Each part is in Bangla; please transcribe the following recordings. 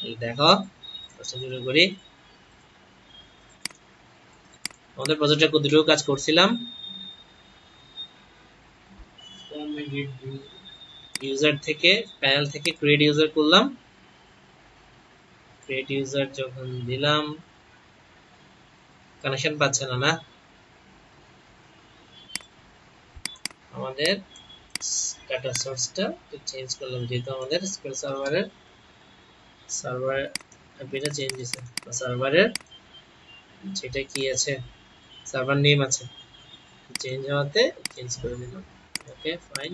এই দেখো শুরু করি। আমাদের প্রজেক্টে কতটুকু কাজ করছিলাম, ইউজার থেকে প্যানেল থেকে ক্রিয়েট ইউজার করলাম। ক্রিয়েট ইউজার যখন দিলাম, কানেকশন পাচ্ছে না না আমাদের ডাটা সোর্সটা চেঞ্জ করলাম, যেহেতু আমাদের SQL সার্ভার এটা চেঞ্জ হয়েছে, সার্ভারের যেটা কি আছে, সার্ভার নেম আছে, চেঞ্জ হওয়াতে চেঞ্জ করে দিলাম। ওকে ফাইন,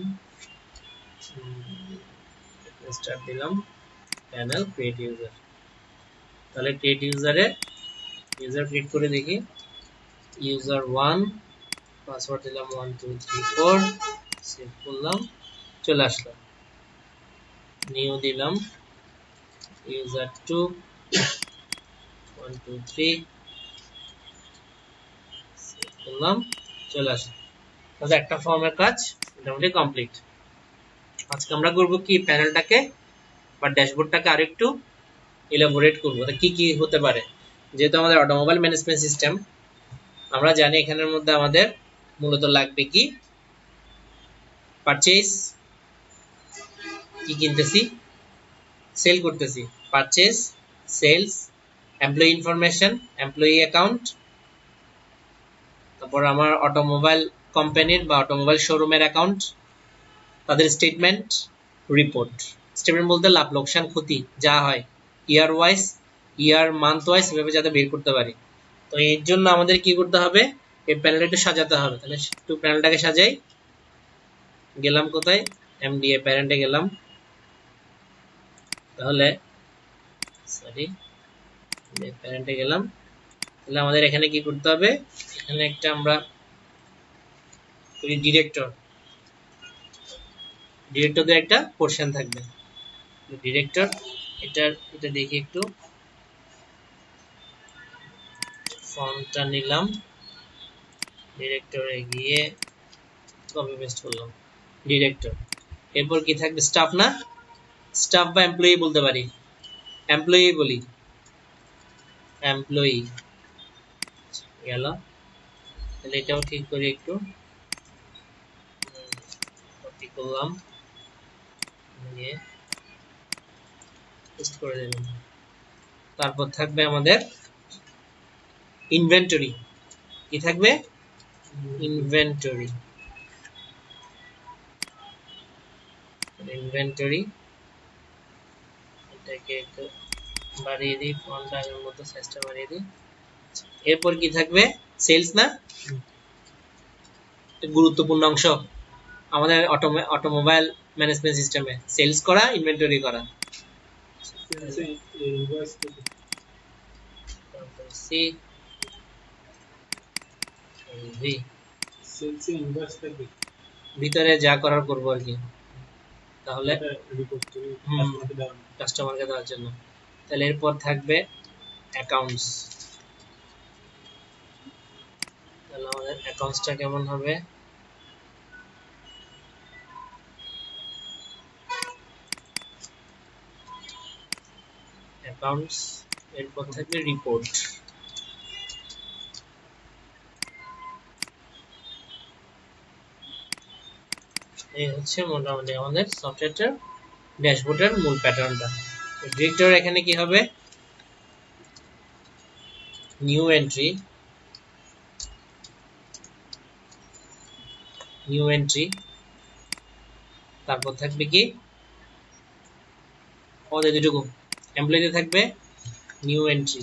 স্টার্ট দিলাম প্যানেল ক্রিয়েট ইউজার। তাহলে ক্রিয়েট ইউজারে ইউজার ক্রিয়েট করে দেখি। ইউজার 1, পাসওয়ার্ড দিলাম 1 2 3 4, সেভ করলাম, চলে আসলো। নিউ দিলাম ইউজার 2 1 2 3, সেভ করলাম, চলে আসলো। তাহলে একটা ফর্মের কাজ মোটামুটি কমপ্লিট। আজকে আমরা করব কি, প্যানেলটাকে বা ড্যাশবোর্ডটাকে আরেকটু ইলাবোরেট করব। কি কি হতে পারে, যেহেতু আমাদের অটোমোবাইল ম্যানেজমেন্ট সিস্টেম, আমরা জানি এখানের মধ্যে আমাদের মূলত লাগবে কি, পারচেজ, কি কিনতেছি, সেল করতেছি, purchase, sales, employee information, employee account, তারপর আমার অটোমোবাইল কোম্পানির বা অটোমোবাইল শোরুমের অ্যাকাউন্ট, তাদের স্টেটমেন্ট, রিপোর্ট। স্টেটমেন্ট বলতে লাভ লোকসান ক্ষতি যা হয় ইয়ার ওয়াইজ, ইয়ার মান্থ ওয়াইজ, এভাবে যাতে বের করতে পারি। তো এর জন্য আমাদের কি করতে হবে, এই প্যানেলটা একটু সাজাতে হবে। তাহলে একটু প্যানেলটাকে সাজাই। গেলাম কোথায়, এমডিএ প্যারেন্টে গেলাম। তাহলে সরি, প্যারেন্টে গেলাম। তাহলে আমাদের এখানে কি করতে হবে, এখানে একটা আমরা ডিরেক্টর, ডিরেক্টরদের একটা পোর্শন থাকবে। ডিরেক্টর এটা দেখি একটু, ফন্টটা নিলাম, ডিরেক্টরে গিয়ে কপি পেস্ট করলাম, ডিরেক্টর। এরপর কি থাকবে, স্টাফ না, স্টাফ বা এমপ্লয়ি বলতে পারি, এমপ্লয়ি বলি, এমপ্লয়ি গেল। তাহলে এটাও ঠিক করি একটু, কপি করলাম, নিয়ে পেস্ট করে দিলাম। তারপর থাকবে আমাদের ইনভেন্টরি, কি থাকবে, ইনভেন্টরি, ইনভেন্টরি এটাকে একটু বাড়িয়ে দিই, ফন্ট আগের মতো সাইজটা বাড়িয়ে দিই। এরপর কি থাকবে, সেলস না, গুরুত্বপূর্ণ অংশ আমাদের অটোমোবাইল ম্যানেজমেন্ট সিস্টেমে, সেলস করা, ইনভেন্টরি করা। সি ভি, ভিতরে যা করার করবো আর কি, তাহলে কাস্টমারকে দেওয়ার জন্য। তাহলে এরপর থাকবে অ্যাকাউন্টস। তাহলে আমাদের অ্যাকাউন্টসটা কেমন হবে, অ্যাকাউন্টস। এরপর থাকবে রিপোর্ট। এই হচ্ছে মোটামুটি আমাদের সফটওয়্যারটার ড্যাশবোর্ডের মূল প্যাটার্নটা। ডিরেক্টর এখানে কি হবে, নিউ এন্ট্রি, নিউ এন্ট্রি, তারপর থাকবে কি, আমাদের দুটুকু এমপ্লয়িতে থাকবে নিউ এন্ট্রি,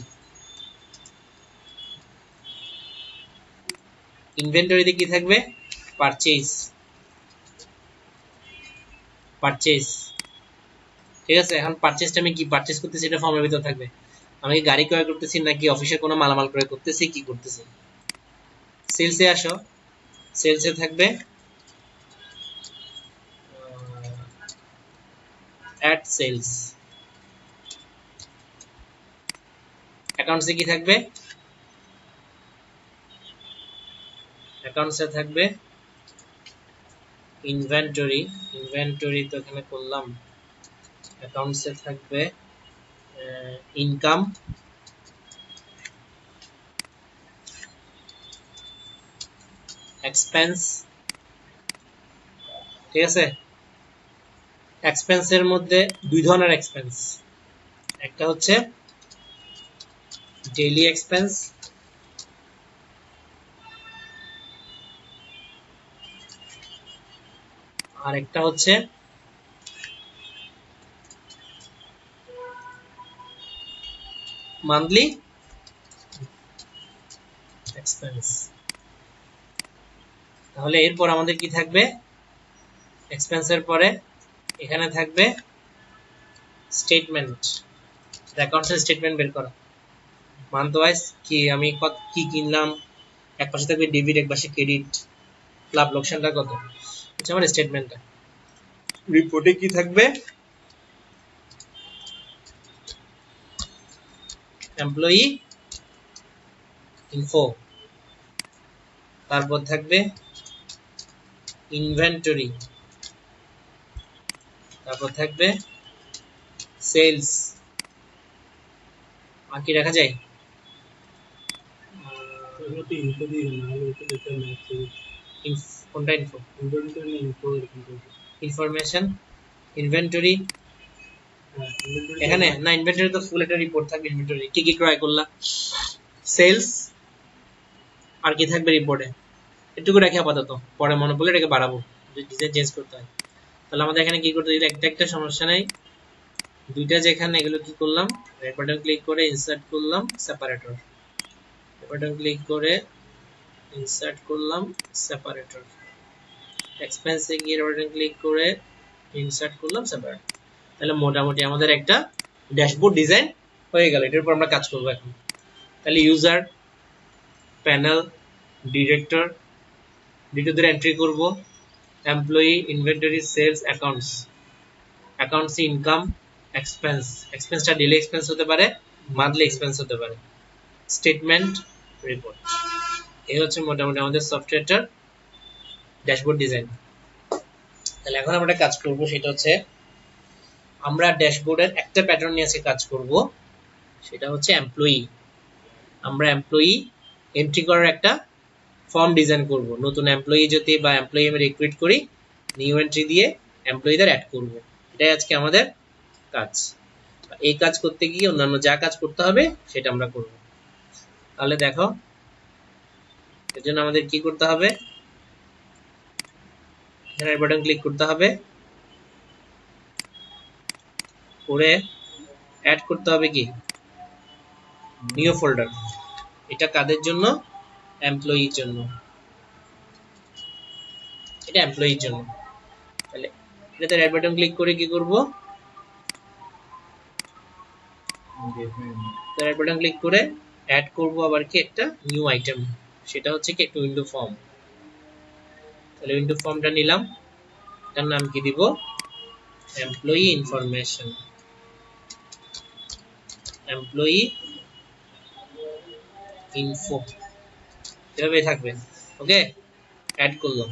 ইনভেন্টরিতে কি থাকবে, পারচেজ, পারচেজ। ঠিক আছে, এখন পারচেজটা আমি কি পারচেজ করতেছি, এটা ফর্মের ভিতর থাকবে। আমি কি গাড়ি ক্রয় করতেছি নাকি অফিসে কোনো মালামাল ক্রয় করতেছি, কি করতেছি। সেলসে আসো, সেলসে থাকবে অ্যাড সেলস। অ্যাকাউন্টসে কি থাকবে, অ্যাকাউন্টসে থাকবে ইনভেন্টরি, ইনভেন্টরি তো এখানে করলাম। অ্যাকাউন্টসে থাকবে ইনকাম, এক্সপেন্স, ঠিক আছে। এক্সপেন্সের মধ্যে দুই ধরনের এক্সপেন্স, একটা হচ্ছে ডেইলি এক্সপেন্স, আর একটা হচ্ছে মান্থলি এক্সপেন্স। তাহলে এরপর আমাদের কি থাকবে, এক্সপেন্সের পরে এখানে থাকবে স্টেটমেন্ট, অ্যাকাউন্টসের স্টেটমেন্ট বের করা, মান্থ ওয়াইজ কি আমি কি কিনলাম, এক পাশে থাকবে ডেবিট, এক পাশে ক্রেডিট, লাভ লোকসানটা কত, হচ্ছে আমার স্টেটমেন্টটা। রিপোর্টে কি থাকবে, এমপ্লয়ি ইনফো, তারপর থাকবে ইনভেন্টরি, তারপর থাকবে সেলস, আর কি রাখা যায়, কোনটা ইনফো, ইনফরমেশন, ইনভেন্টরি, এখানে না ইনভেন্টরি তো ফুল একটা রিপোর্ট থাকবে, ইনভেন্টরি কি কি ক্রয় করলা, সেলস, আর কি থাকবে রিপোর্টে, এটুকু রাখি আপাতত, পরে মনে পড়লে এটাকে বাড়াবো, ডিজাইন চেঞ্জ করতে হয়। তাহলে আমাদের এখানে কি করতে দিলে একটা একটা সমস্যা নেই, দুইটা যেখানে এগুলো কি করলাম, রাইট বাটন ক্লিক করে ইনসার্ট করলাম সেপারেটর, বাটন ক্লিক করে ইনসার্ট করলাম সেপারেটর, এক্সপেন্সে গিয়ে বাটন ক্লিক করে ইনসার্ট করলাম সেপারেটর। তাহলে মোটামুটি আমাদের একটা ড্যাশবোর্ড ডিজাইন হয়ে গেল, এটার উপর আমরা কাজ করব এখন। তাহলে ইউজার, প্যানেল, ডিরেক্টর, ডিরেক্টরদের এন্ট্রি করব, employee, inventory, sales, accounts, accounts income, expense, এক্সপেন্সটা ডেইলি এক্সপেন্স হতে পারে, মান্থলি এক্সপেন্স হতে পারে, স্টেটমেন্ট, রিপোর্ট। এই হচ্ছে মোটামুটি আমাদের সফটওয়্যারটার ড্যাশবোর্ড ডিজাইন। তাহলে এখন আমরা কাজ করব, সেটা হচ্ছে আমরা ড্যাশবোর্ডের একটা প্যাটার্ন নিয়ে আজকে কাজ করব, সেটা হচ্ছে এমপ্লয়ি। আমরা এমপ্লয়ি এন্ট্রি করার একটা ফর্ম ডিজাইন করব, নতুন এমপ্লয়ি যদি বা এমপ্লয়ি আমি রিক্রুট করি, নিউ এন্ট্রি দিয়ে এমপ্লয়িদের অ্যাড করব, এটাই আজকে আমাদের কাজ। এই কাজ করতে গিয়ে অন্যান্য যা কাজ করতে হবে সেটা আমরা করব। তাহলে দেখো, এর জন্য আমাদের কি করতে হবে, এখানে বাটন ক্লিক করতে হবে, করে অ্যাড করতে হবে কি নিউ ফোল্ডার, এটা কাদের জন্য, এমপ্লয়ির জন্য, এটা এমপ্লয়ির জন্য। তাহলে এটাতে রাইট বাটন ক্লিক করে কি করব, রাইট বাটন ক্লিক করে অ্যাড করব আবার কি একটা নিউ আইটেম, সেটা হচ্ছে কি একটা উইন্ডো ফর্ম। তাহলে উইন্ডো ফর্মটা নিলাম, এটার নাম কি দিব, এমপ্লয়ি ইনফরমেশন, এমপ্লয়ি ইনফো, এভাবে থাকবে। ওকে, অ্যাড করলাম,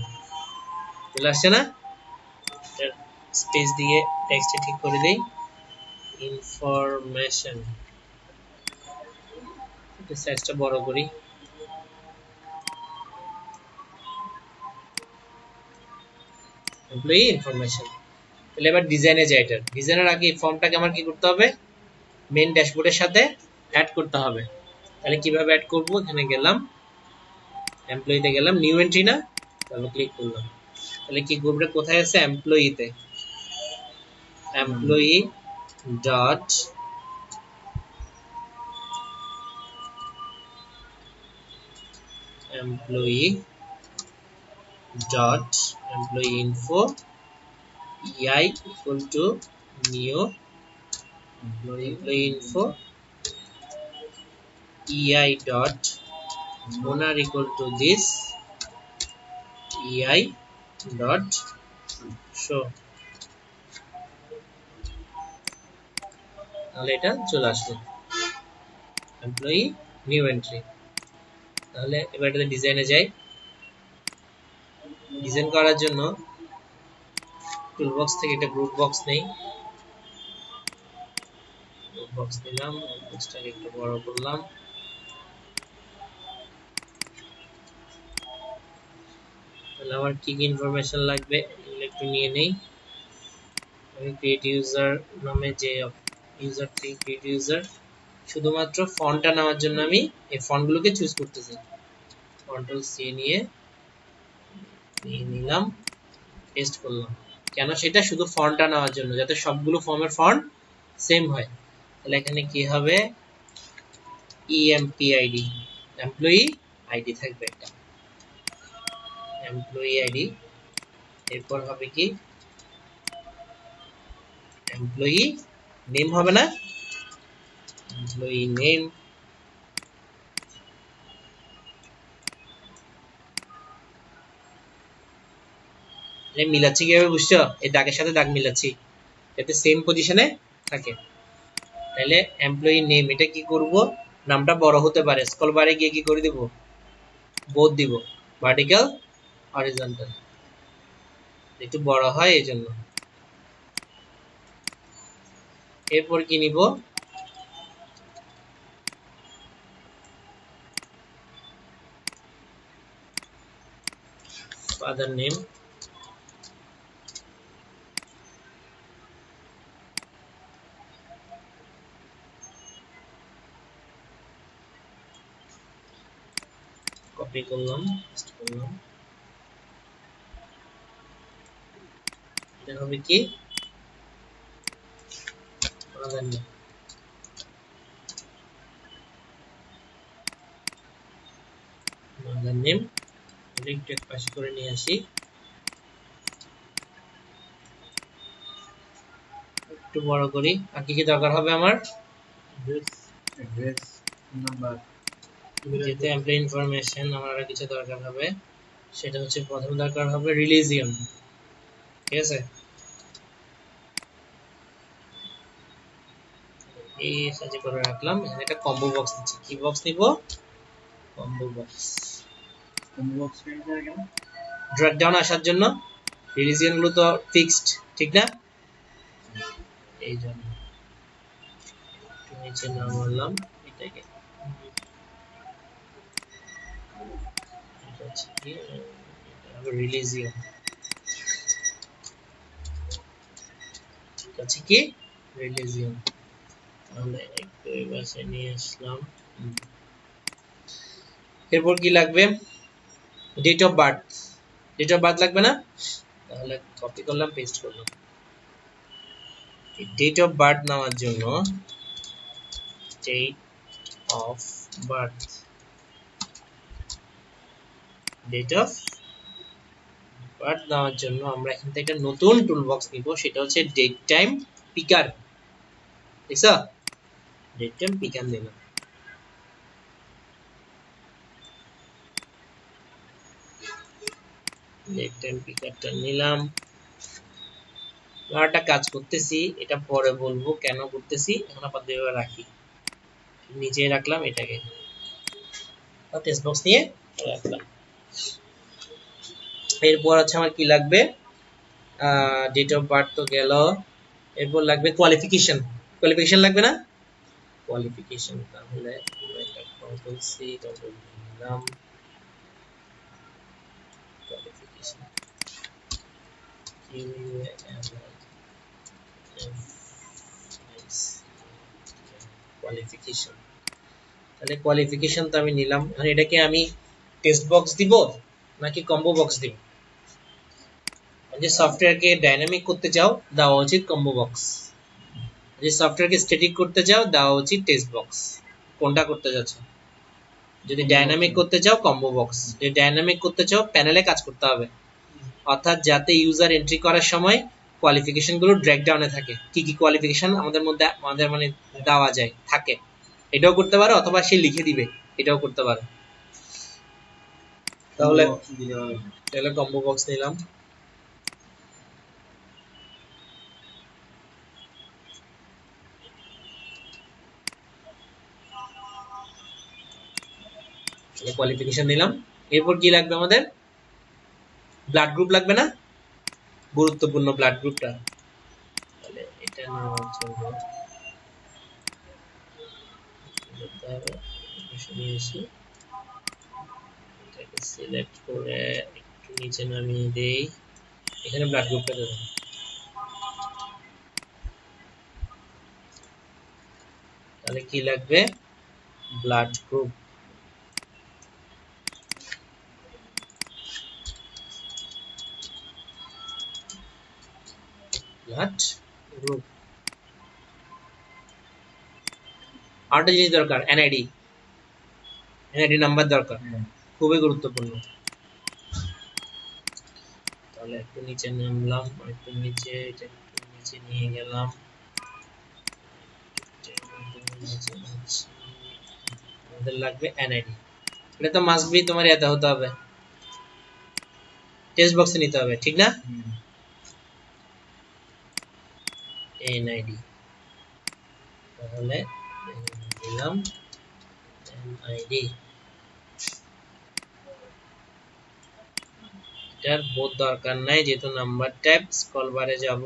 চলে আসছে না, স্পেস দিয়ে টেক্সটে ঠিক করে দেই, ইনফরমেশন, এটা সাইজটা বড় করি, এমপ্লয়ি ইনফরমেশন। তাহলে এবার ডিজাইনে যাই, এটার ডিজাইনের আগে এই ফর্মটাকে আমার কি করতে হবে, মেইন ড্যাশবোর্ডের সাথে অ্যাড করতে হবে। তাহলে কিভাবে অ্যাড করব, এখানে গেলাম, এমপ্লয়িতে গেলাম, নিউ এন্ট্রি না, তাহলে ক্লিক করলাম। তাহলে কি গ্রুপটা কোথায় আছে, এমপ্লয়িতে, employee dot employee dot employee info ei equal to new employee info ei dot owner equal to this ei dot show, তাহলে এটা চলে আসলো এমপ্লয়ি নিউ এন্ট্রি। তাহলে এবার এটাতে ডিজাইনে যাই, ডিজাইন করার জন্য টুলবক্স থেকে একটা গ্রুপ বক্স নেই, বক্স দিলাম, বক্সটাকে একটু বড় করলাম। তাহলে আমার কি কি ইনফরমেশন লাগবে এগুলো একটু নিয়ে নেই। আমি ক্রিয়েট ইউজার নামে যে ইউজার থেকে ক্রিয়েট ইউজার, শুধুমাত্র ফন্টটা নেওয়ার জন্য আমি এই ফন্টগুলোকে চুজ করতেছি। কন্ট্রোল সি নিয়ে নিলাম, পেস্ট করলাম। কেন সেটা? শুধু ফন্টটা নেওয়ার জন্য, যাতে সবগুলো ফর্মের ফন্ট সেম হয়। তাহলে এখানে কি হবে? EMPID, এমপ্লয়ি আইডি থাকবে একটা, এমপ্লয়ি আইডি। এরপর হবে কি? এমপ্লয়ি নেম হবে না? Employee name. মিলাচ্ছি কিভাবে বুঝছো? এই দাগের সাথে দাগ মিলাচ্ছি যাতে সেম পজিশনে থাকে। তাহলে এমপ্লয়ি নেম, এটা কি করব? নামটা বড় হতে পারে, স্ক্রল বারে গিয়ে কি করে দিব? বোথ দিব, ভার্টিক্যাল হরিজন্টাল, একটু বড় হয় এই জন্য। এরপর কি নিব? ফাদার নেম, কপি করলাম, পেস্ট করলাম। এটা হবে কি? Father name, father name. একটু এক পাশে করে নিয়ে আসি, একটু বড় করি। আর কি কি দরকার হবে আমার? অ্যাড্রেস, নাম্বার, যেহেতু এমপ্লয়ি ইনফরমেশন, আমার আর কিছু দরকার হবে। সেটা হচ্ছে প্রথম দরকার হবে রিলিজিয়ন, ঠিক আছে? এই সাজে করে রাখলাম। এখানে একটা কম্বো বক্স নিচ্ছি। কি বক্স নিব? Combo box. Combo box filter কেন? ড্রপ ডাউন আসার জন্য। রিলিজিয়ন গুলো তো ফিক্সড, ঠিক না? এই জন্য একটু নিচে নামালাম এটাকে। এটা হচ্ছে কি? রিলিজিয়ন, ঠিক আছে কি? রিলিজিয়ন। তাহলে একটু এই পাশে নিয়ে আসলাম। এরপর কি লাগবে? Date of birth. Date of birth লাগবে না? তাহলে কপি করলাম, পেস্ট করলাম। ডেট অফ বার্থ নেওয়ার জন্য date of birth, date of birth নেওয়ার জন্য আমরা এখান থেকে একটা নতুন টুল বক্স নিব, সেটা হচ্ছে ডেট টাইম পিকার। ঠিক আছে? ডেট টাইম পিকার দিলাম। ডেট টাইম পিকারটা নিলাম। আর একটা কাজ করতেছি, এটা পরে বলবো কেন করতেছি, এখন আপাতত এভাবে রাখি। নিচে রাখলাম এটাকে, টেক্সট বক্স নিয়ে রাখলাম। এরপর আছে আমার কি লাগবে? ডেট অফ বার্থ তো গেল। এরপর লাগবে কোয়ালিফিকেশন। কোয়ালিফিকেশন লাগবে না? কোয়ালিফিকেশন, তাহলে এটা কন্ট্রোল সি কন্ট্রোল দিলাম। Qualification, qualification. তাহলে কোয়ালিফিকেশন তো আমি নিলাম। এখন এটাকে আমি টেক্সট বক্স দিব নাকি কম্বো বক্স দিব? যে সফটওয়্যারকে ডাইনামিক করতে চাও দেওয়া উচিত কম্বো বক্স, যে সফটওয়্যারকে স্ট্যাটিক করতে চাও দেওয়া উচিত টেক্সট বক্স। কোনটা করতে যাচ্ছ? যদি ডাইনামিক করতে চাও কম্বো বক্স, যদি ডাইনামিক করতে চাও প্যানেলে কাজ করতে হবে, অর্থাৎ যাতে ইউজার এন্ট্রি করার সময় কোয়ালিফিকেশন গুলো ড্র্যাগ ডাউনে থাকে। কি কি কোয়ালিফিকেশন আমাদের মধ্যে আমাদের মানে দেওয়া যায় থাকে, এটাও করতে পারো, অথবা সে লিখে দিবে, এটাও করতে পারো। তাহলে কম্বো বক্স নিলাম। কোয়ালিফিকেশন দিলাম। এরপর কি লাগবে আমাদের? ব্লাড গ্রুপ লাগবে না? গুরুত্বপূর্ণ ব্লাড গ্রুপটা। তাহলে এটা নেওয়ার জন্য তবে সরিয়ে এসে এটাকে সিলেক্ট করে একটু নিচে নামিয়ে দেই। এখানে ব্লাড গ্রুপটা দেবো, তাহলে কি লাগবে? Blood group. Blood group. আরেকটা জিনিস দরকার, এনআইডি। এনআইডি নাম্বার দরকার, হ্যাঁ খুবই গুরুত্বপূর্ণ। তাহলে একটু নিচে নামলাম, একটু নিচে, এটা একটু নিচে নিয়ে গেলাম, আমাদের লাগবে এনআইডি। এটা তো মাস্ট বি তোমার এতে হতে হবে, টেক্সট বক্সে নিতে হবে, ঠিক না? এনআইডি, তাহলে দিলাম এনআইডি। এটার বোধ দরকার নাই, যেহেতু নাম্বার টাইপ। স্ক্রল বারে যাব,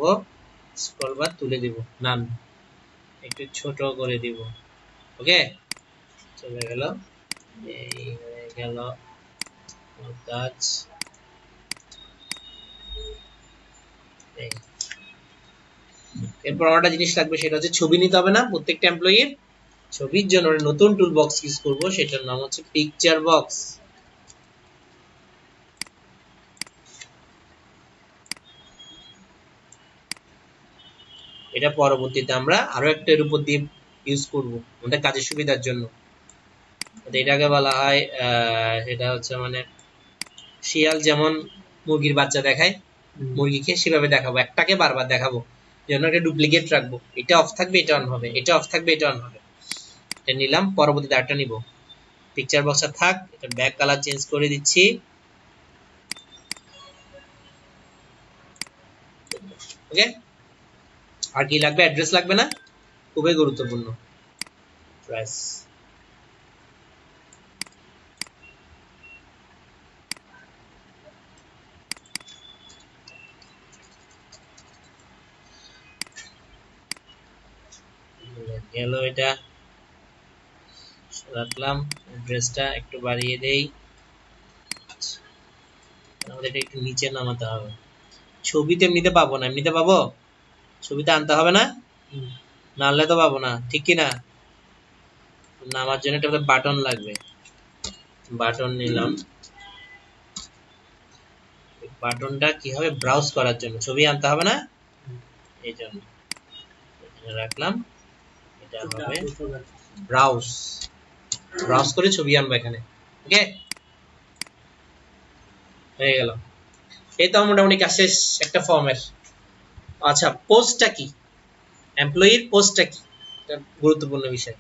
স্ক্রল বার তুলে দিব, নাম একটু ছোট করে দিব। ওকে, চলে গেল, এই হয়ে গেল কাজ। এরপর একটা জিনিস লাগবে, সেটা হচ্ছে ছবি নিতে হবে না প্রত্যেকটা এমপ্লয়ির। ছবির জন্য নতুন টুল বক্স ইউজ করব, সেটার নাম হচ্ছে পিকচার বক্স। এটা পরবর্তীতে আমরা আরো একটা এর উপর দিয়ে ইউজ করব আমাদের কাজের সুবিধার জন্য। এটাকে বলা হয় এটা হচ্ছে মানে শিয়াল যেমন মুরগির বাচ্চা দেখায় মুরগিকে, সেভাবে দেখাবো, একটাকে বারবার দেখাবো, যেন একটা ডুপ্লিকেট রাখবো। এটা অফ থাকবে, এটা অন হবে, এটা অফ থাকবে, এটা অন হবে। এটা নিলাম, পরবর্তীতে আরেকটা নিব। পিকচার বক্সটা থাক, এটা ব্যাক কালার চেঞ্জ করে দিচ্ছি। ওকে, আর কি লাগবে? অ্যাড্রেস লাগবে না? খুবই গুরুত্বপূর্ণ, অ্যাড্রেস। গেল, এটা রাখলাম। অ্যাড্রেসটা একটু বাড়িয়ে দেই, আমাদের এটা একটু নিচে নামাতে হবে। ছবিতে এমনিতে পাবো না, এমনিতে পাবো, ছবিতে আনতে হবে না, না আনলে তো পাবো না, ঠিক কি না? নামার জন্য একটা বাটন লাগবে, বাটন নিলাম। বাটনটা কি হবে? ব্রাউজ করার জন্য, ছবি আনতে হবে না, এই জন্য এখানে রাখলাম। এটা হবে ব্রাউজ, ব্রাউজ করে ছবি আনবো এখানে। ওকে, হয়ে গেল। এই তো মোটামুটি কাজ শেষ একটা ফর্মের। আচ্ছা, পোস্টটা কি? এমপ্লয়ির পোস্টটা কি? এটা গুরুত্বপূর্ণ বিষয়।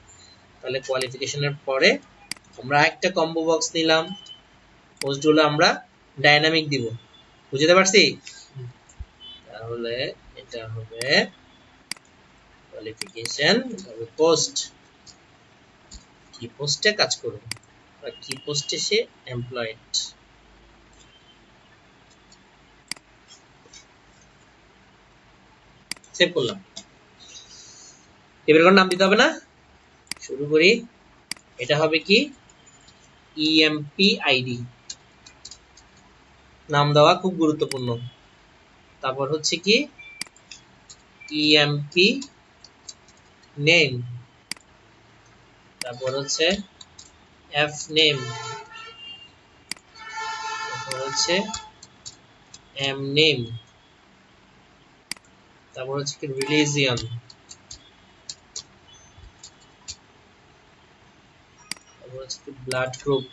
তাহলে কোয়ালিফিকেশনের পরে আমরা একটা কম্বো বক্স নিলাম, পোস্টগুলো আমরা ডাইনামিক দিব। বুঝতে পারছি? তাহলে এটা হবে কোয়ালিফিকেশন, হবে পোস্ট। কি পোস্টে কাজ করবে, আর কি পোস্টে সে এমপ্লয়েড। সেভ করলাম। টেবিলের নাম দিতে হবে না? শুরু করি। এটা হবে কি? ইএমপি আইডি, নাম দেওয়া খুব গুরুত্বপূর্ণ। তারপর হচ্ছে কি? ইএমপি নেম, তারপর হচ্ছে এফ নেম, তারপর হচ্ছে এম নেম, তারপর হচ্ছে কি? রিলিজিয়ন, তারপর হচ্ছে কি? ব্লাড গ্রুপ,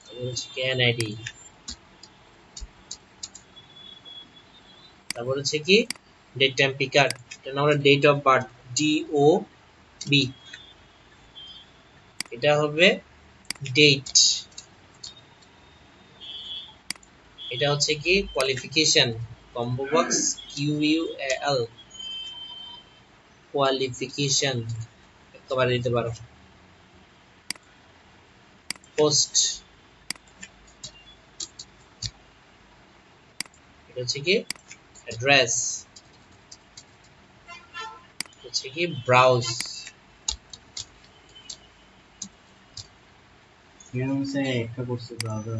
তারপর হচ্ছে কি? এনআইডি, তারপর হচ্ছে কি? ডেট টাইম পিকার, এটা নাম হলো date of birth, D O B, এটা হবে ডেট। এটা হচ্ছে কি? Qualification, combo box Q U L, qualification একবারে দিতে পারো। পোস্ট, এটা হচ্ছে কি? অ্যাড্রেস, হচ্ছে কি ব্রাউজ। এখানে হচ্ছে একটা করছে ব্রাউজার।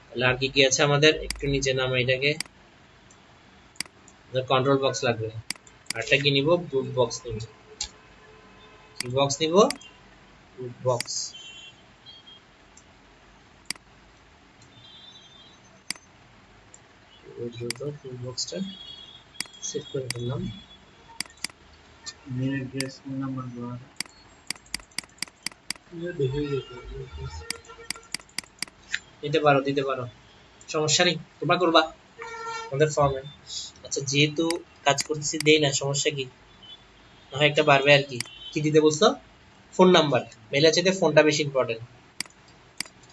তাহলে আর কি কি আছে আমাদের, একটু নিচে নামা এটাকে, কন্ট্রোল বক্স লাগবে। আরটা কি নিব, ব্রুট বক্স নিব। কি বক্স নিব, ব্রুট বক্স। দ্রুত ব্রুট বক্সটা সেট করে ফেললাম। মেল অ্যাড্রেস ফোন নাম্বার দেওয়া আছে। দিতে পারো দিতে পারো, সমস্যা নেই, তোমরা করবা আমাদের ফর্মে। আচ্ছা যেহেতু কাজ করতেছি দেই না, সমস্যা কি, না হয় একটা বাড়বে আর কি। কি দিতে বলছো, ফোন নাম্বার। মেল আছে, ফোনটা বেশি ইম্পর্টেন্ট।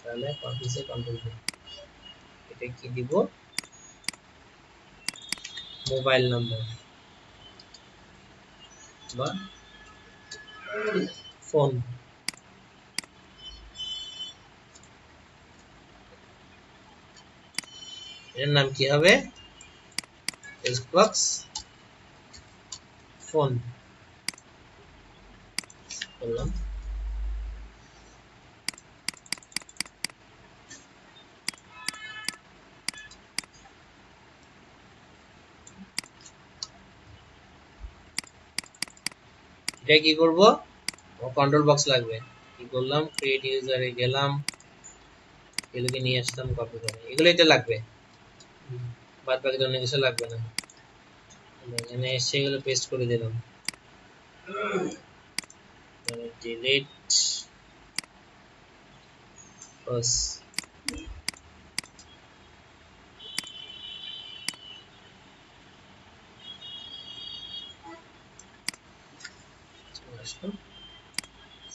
তাহলে কন্ট্রোল কন্ট্রোল, এটা কি দিব, মোবাইল নাম্বার বা ফোন। এর নাম কি হবে, টেক্সট বক্স ফোন বললাম। এটা কি করব, কন্ট্রোল বক্স লাগবে। কি করলাম, ক্রিয়েট ইউজারে গেলাম, এগুলোকে নিয়ে আসলাম কপি করে, এগুলো এটা লাগবে, বাদ বাকি অন্য কিছু লাগবে না। এখানে এসে এগুলো পেস্ট করে দিলাম, ডিলিট বাস।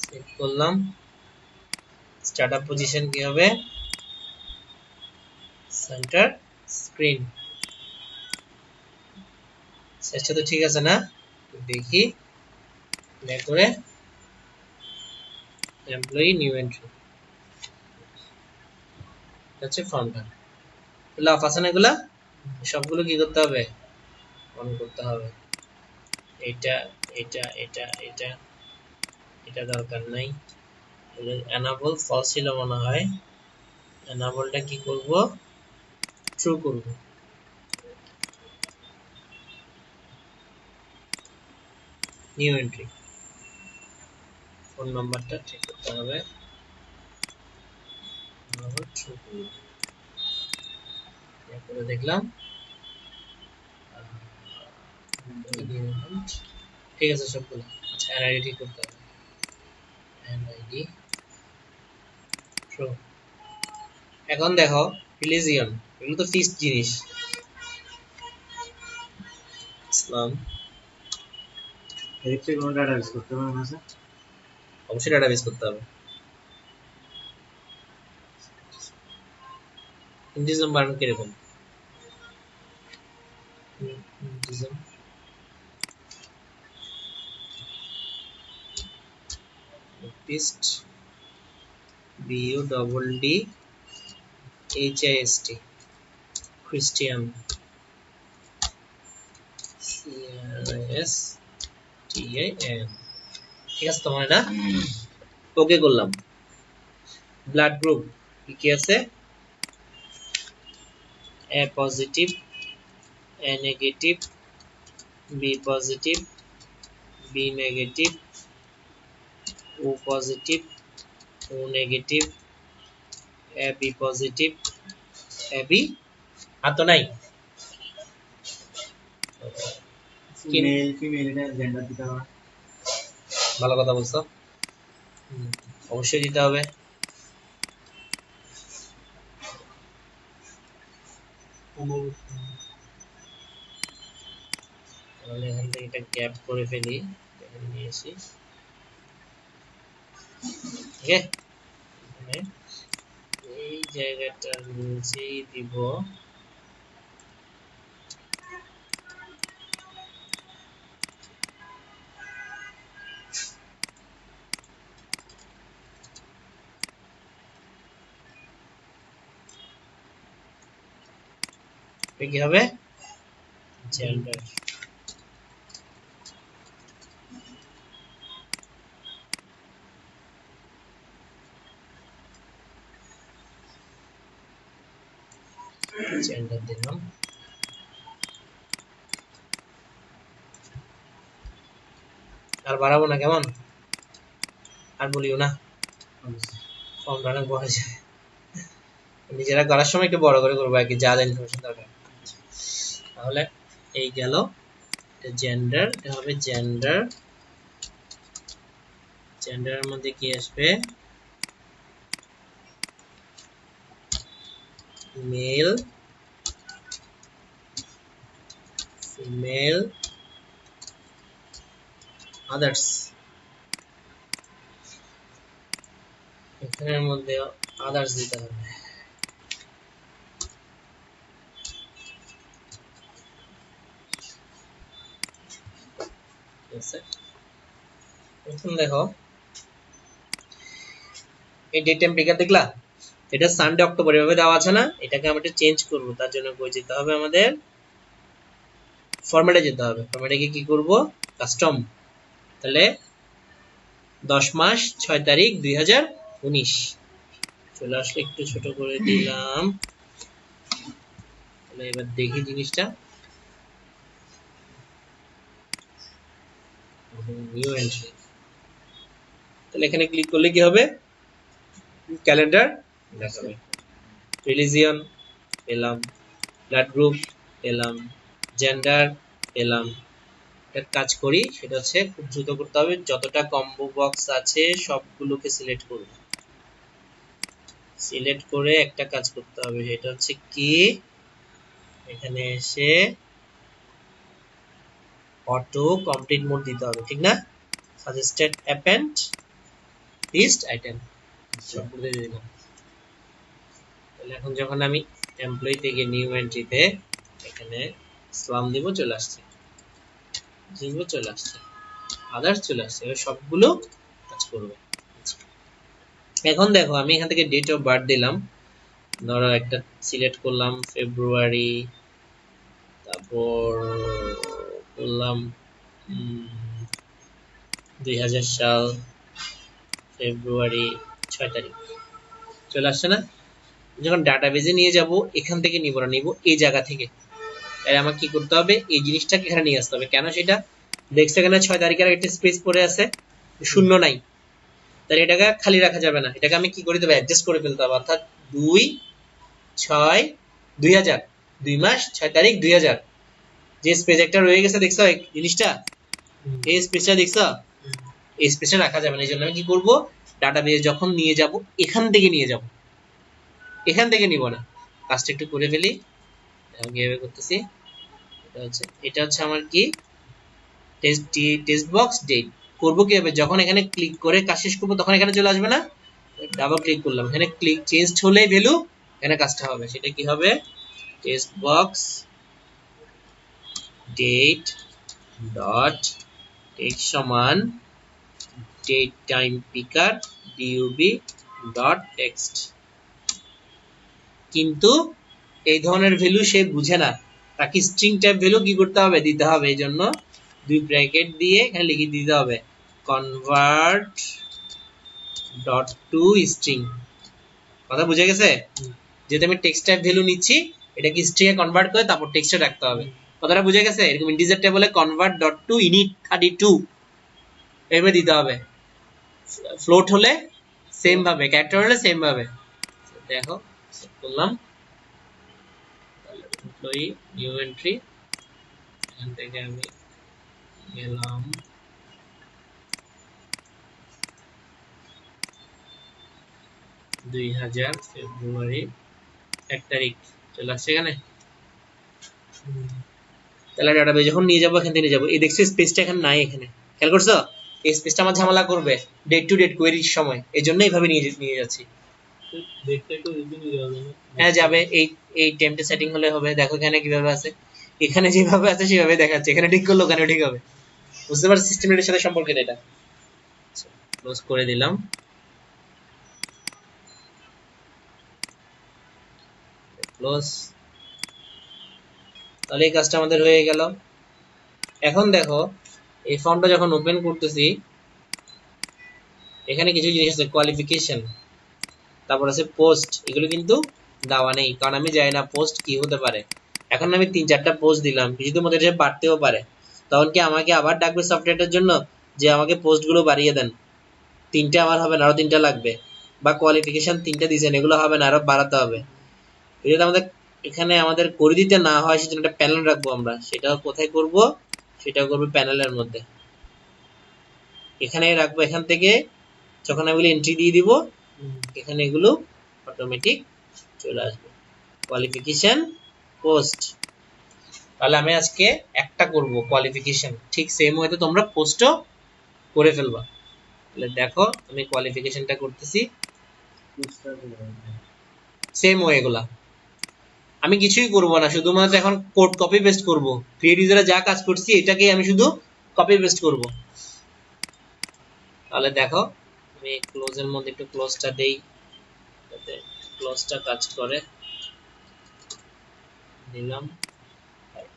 সেভ করলাম। স্টার্টআপ পজিশন কি হবে, সেন্টার স্ক্রিন। সেটা তো ঠিক আছে না, দেখি প্লে করে, এমপ্লয়ি নিউ এন্ট্রি, হচ্ছে ফর্মটা। এগুলো অফ আছে না, এগুলা সবগুলো কি করতে হবে, অন করতে হবে। এটা এটা এটা এটা এটা দরকার নাই, এনাবল ফলস ছিল মনে হয়, এনাবলটা কি করব, ট্রু করব। নিউ এন্ট্রি, ফোন নাম্বারটা ঠিক করতে হবে, ট্রু করব। এরপরে দেখলাম ঠিক আছে সবগুলো। আচ্ছা এনআইডি ঠিক করতে হবে, এনআইডি ট্রু। এখন দেখো রিলিজিয়ন, এগুলো তো ফিক্সড জিনিস। ইসলাম, এর থেকে কোনো ডাটাবেস করতে পারবে না স্যার? অবশ্যই ডাটাবেস করতে হবে। হিন্দুইজম বানান কিরকম, Hinduism Buddhist, BUDDHIST, Christian, CRISTIAN। ঠিক আছে তোমার এটা, ওকে করলাম। ব্লাড গ্রুপ কি কি আছে, A positive, A negative, B positive, B negative, O positive, O negative, AB positive, AB আর তো নাই। মেল ফিমেল এটা জেন্ডার দিতে হবে। ভালো কথা বলছো, অবশ্যই দিতে হবে। তাহলে এখান থেকে এটা গ্যাপ করে ফেলি, এখানে নিয়ে আসি। ঠিক আছে, এখানে এই জায়গাটার নিচেই দিব কি হবে জেন্ডার। জেন্ডার দিলাম। আর বাড়াবো না, কেমন? আর বলিও না, ফর্মটা অনেক বড় যায়। নিজেরা করার সময় একটু বড় করে করবো আর কি, যা যা ইনফরমেশন দরকার। তাহলে এই গেল জেন্ডার, এটা হবে জেন্ডার। জেন্ডারের মধ্যে কি আসবে? Male, female, others. এখানের মধ্যে আদার্স দিতে হবে। এখন দেখো এই ডেট টাইম পিকার দেখলা, এটা সানডে অক্টোবর এভাবে দেওয়া আছে না, এটাকে আমরা একটু চেঞ্জ করব। তার জন্য কই যেতে হবে আমাদের? ফরম্যাটে যেতে হবে। ফরম্যাটে গিয়ে কি করব? কাস্টম। তাহলে 10 মাস 6 তারিখ 2019 চলে আসলে, একটু ছোট করে দিলাম। তাহলে এবার দেখি জিনিসটা। নিউ এন্ট্রি, তাহলে এখানে ক্লিক করলে কি হবে? ক্যালেন্ডার দেখাবে। রিলিজিয়ন পেলাম, ব্লাড গ্রুপ পেলাম, জেন্ডার পেলাম। একটা কাজ করি, সেটা হচ্ছে খুব দ্রুত করতে হবে। যতটা কম্বো বক্স আছে সবগুলোকে সিলেক্ট করব। সিলেক্ট করে একটা কাজ করতে হবে, সেটা হচ্ছে কি এখানে এসে অটো কমপ্লিট মোড দিতে হবে, ঠিক না? সাজেস্টেড অ্যাপেন্ড লিস্ট আইটেম সবগুলো দিয়ে দিলাম। তাহলে এখন যখন আমি এমপ্লয়ি থেকে নিউ এন্ট্রিতে এখানে সালাম দিব, চলে আসছে, দিব চলে আসছে, আদার্স চলে আসছে। এবার সবগুলো কাজ করবে। এখন দেখো আমি এখান থেকে ডেট অফ বার্থ দিলাম, ধরো একটা সিলেক্ট করলাম ফেব্রুয়ারি, তারপর করলাম 2000 সাল, ফেব্রুয়ারি 6 তারিখ। চলে আসছে না? যখন ডাটাবেজে নিয়ে যাব, এখান থেকে নিব না, নিব এই জায়গা থেকে। তাই আমার কি করতে হবে? এই জিনিসটাকে এখানে নিয়ে আসতে হবে। কেন সেটা দেখছো এখানে 6 তারিখের একটা স্পেস পড়ে আছে, শূন্য নাই। তাহলে এটাকে খালি রাখা যাবে না, এটাকে আমি কি করে দেবো? অ্যাডজাস্ট করে ফেলতে হবে। অর্থাৎ 2/6/2000, 2 মাস 6 তারিখ 2000, যে স্পেস একটা রয়ে গেছে দেখছো এই জিনিসটা, এই স্পেসটা দেখছো, এই স্পেসটা রাখা যাবে না। এই জন্য আমি কি করবো? ডাটাবেজ যখন নিয়ে যাব, এখান থেকে নিয়ে যাব, এখান থেকে নিব না। কাজটা একটু করে ফেলি, কিভাবে করতেছি। এটা হচ্ছে আমার কি টেক্সট বক্স ডেট। করবো কিভাবে? যখন এখানে ক্লিক করে কাজ শেষ করবো তখন এখানে চলে আসবে না, ডাবল ক্লিক করলাম, এখানে ক্লিক চেঞ্জ হলে ভ্যালু এখানে কাজটা হবে। সেটা কি হবে? Text box date dot text সমান date time picker DOB dot text. কিন্তু এই ধরনের ভ্যালু সে বুঝে না, তাকে স্ট্রিং টাইপ ভ্যালু কি করতে হবে? দিতে হবে। এই জন্য দুই ব্র্যাকেট দিয়ে এখানে লিখে দিতে হবে কনভার্ট ডট টু স্ট্রিং। কথা বুঝে গেছে? যেহেতু আমি টেক্সট টাইপ ভ্যালু নিচ্ছি, এটা কি স্ট্রিং এ কনভার্ট করে তারপর টেক্সটে রাখতে হবে। কথাটা বুঝে গেছে? এরকম ইন্টিজার টেবলে কনভার্ট ডট টু ইনিট 32 এভাবে দিতে হবে। ফ্লোট হলে সেম ভাবে, ক্যারেক্টার হলে সেম ভাবে। দেখো সেট করলাম, এমপ্লয়ি নিউ এন্ট্রি, এখান থেকে আমি গেলাম 2000 ফেব্রুয়ারি 1 তারিখ, চলে আসছে এখানে। তাহলে ডাটাবেজ যখন নিয়ে যাবো, এখান থেকে নিয়ে যাবো, এই দেখছো স্পেসটা এখানে নাই, এখানে খেয়াল করছো? এই স্পেসটা আমার ঝামেলা করবে ডেট টু ডেট কোয়েরির সময়, এই জন্য এইভাবে নিয়ে যাচ্ছি। হ্যাঁ যাবে, এই টেম্পে সেটিং হলে হবে। দেখো এখানে কিভাবে আছে, এখানে যেভাবে আছে সেভাবে দেখাচ্ছে, এখানে ঠিক করলে ওখানে ঠিক হবে। বুঝতে পারছো সিস্টেমের সাথে সম্পর্কিত এটা। ক্লোজ করে দিলাম। ক্লোজ। তাহলে এই কাজটা আমাদের হয়ে গেল। এখন দেখো এই ফর্মটা যখন ওপেন করতেছি, এখানে কিছু জিনিস আছে, কোয়ালিফিকেশন, তারপর আছে পোস্ট, এগুলো কিন্তু দেওয়া নেই, কারণ আমি জানি না পোস্ট কি হতে পারে। এখন আমি 3-4টা পোস্ট দিলাম, কিছুদের মধ্যে এটা বাড়তেও পারে, তখন কি আমাকে আবার ডাকবে সফটওয়্যারটার জন্য যে আমাকে পোস্টগুলো বাড়িয়ে দেন? 3টে আমার হবে না, আরো 3টা লাগবে। বা কোয়ালিফিকেশন 3টা দিয়েছেন, এগুলো হবে না, আরো বাড়াতে হবে। যদি আমাদের এখানে আমাদের করে দিতে না হয়, সেজন্য একটা প্যানেল রাখবো আমরা। সেটা কোথায় করব? সেটা করবো প্যানেলের মধ্যে, এখানে রাখবো। এখান থেকে যখন আমি এন্ট্রি দিয়ে দিব, এখানে এগুলো অটোমেটিক চলে আসবে, কোয়ালিফিকেশন, পোস্ট। তাহলে আমি আজকে একটা করব কোয়ালিফিকেশন, ঠিক সেম ওয়েতে তোমরা পোস্টও করে ফেলবা। তাহলে দেখো আমি কোয়ালিফিকেশনটা করতেছি সেম ওয়ে গুলা। আমি কিছুই করব না, শুধুমাত্র এখন কোড কপি পেস্ট করব। ক্রিয়েট ইউজারে যা কাজ করছি এটাকেই আমি শুধু কপি পেস্ট করব। তাহলে দেখো আমি ক্লোজের মধ্যে একটু ক্লোজটা দেই, যাতে ক্লোজটা কাজ করে। নিলাম,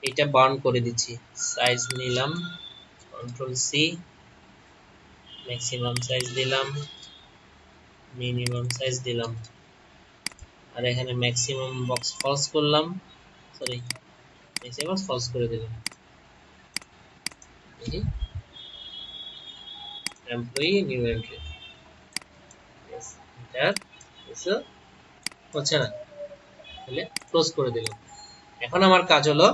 এটা বার্ন করে দিচ্ছি, সাইজ নিলাম, কন্ট্রোল সি, ম্যাক্সিমাম সাইজ দিলাম, মিনিমাম সাইজ দিলাম, আর এখানে ম্যাক্সিমাম বক্স ফলস করলাম, সরি ম্যাক্সিমাম ফলস করে দিলাম। এমপ্লয়ি নিউ এন্ট্রি, এন্টার, কিছু হচ্ছে না, তাহলে ক্লোজ করে দিলাম। এখন আমার কাজ হলো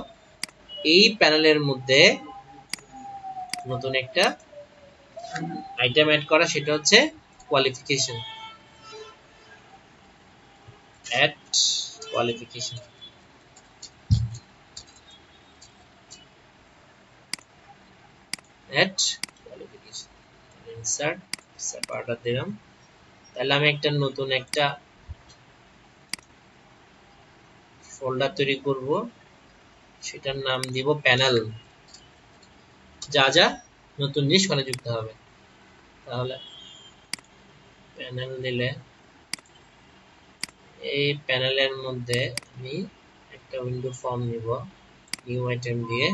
এই প্যানেলের মধ্যে নতুন একটা আইটেম অ্যাড করা, সেটা হচ্ছে qualification, add qualification. Add qualification, insert, separator দিলাম। তাহলে আমি একটা নতুন একটা ফোল্ডার তৈরি করব, সেটার নাম দিব প্যানেল। যা যা নতুন জিনিস ওখানে যুক্ত হবে। তাহলে প্যানেল দিলে এই প্যানেলের মধ্যে আমি একটা উইন্ডো ফর্ম নিব, নিউ আইটেম দিয়ে,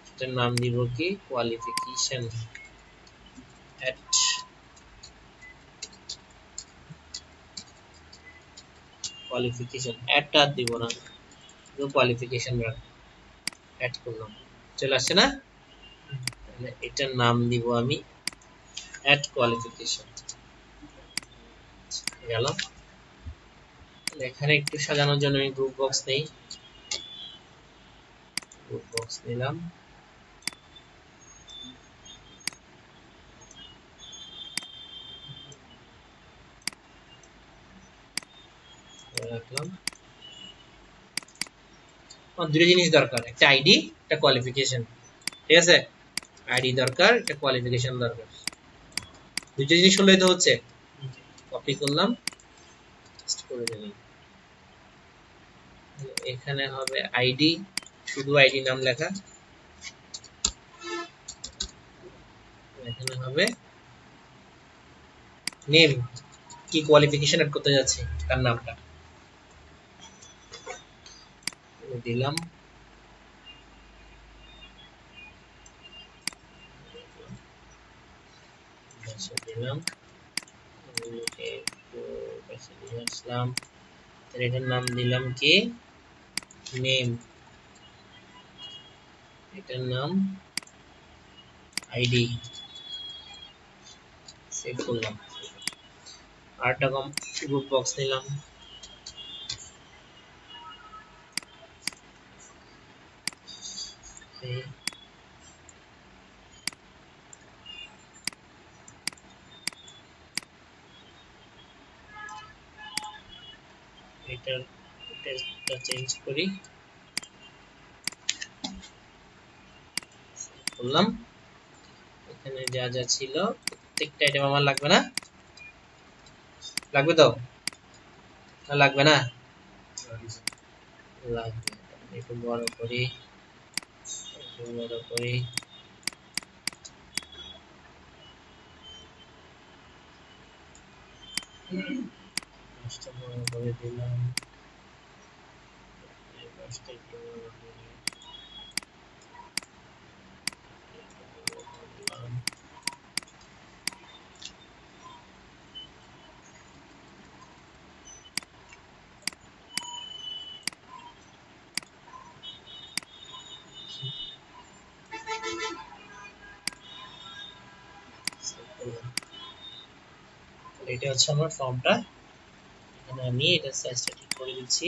সেটার নাম দিব কি কোয়ালিফিকেশন, অ্যাড কোয়ালিফিকেশন। অ্যাডটা দিব না, শুধু কোয়ালিফিকেশন অ্যাড করলাম, চলে আসছে না? তাহলে এটার নাম দিব আমি অ্যাড কোয়ালিফিকেশন। গেল। এখানে একটু সাজানোর জন্য আমি গ্রুপ বক্স নেই, গ্রুপ বক্স নিলাম, রাখলাম। আমার দুটো জিনিস দরকার, একটা আইডি, একটা কোয়ালিফিকেশন, ঠিক আছে? আইডি দরকার, একটা কোয়ালিফিকেশন দরকার, দুটো জিনিস হলেই তো হচ্ছে। কপি করলাম, পেস্ট করে দিলাম। এখানে হবে আইডি, শুধু আইডি নাম লেখা, এখানে হবে নেম, কি কোয়ালিফিকেশন এড করতে যাচ্ছি তার নামটা দিলাম। দিলাম, আসলাম, এটার নাম দিলাম কি নেম, এটার নাম আইডি, সেভ করলাম। আরেকটা গ্রুপ বক্স নিলাম, এটার টেক্সটটা চেঞ্জ করি, করলাম। এখানে যা যা ছিল প্রত্যেকটা আইটেম আমার লাগবে না? লাগবে তো? না লাগবে না? লাগবে। একটু বড় করি, একটু বড় করি, বড় করে দিলাম, একটু বড় করি। এটা হচ্ছে আমার ফর্মটা, এখানে আমি এটা সাইজটা ঠিক করে দিচ্ছি।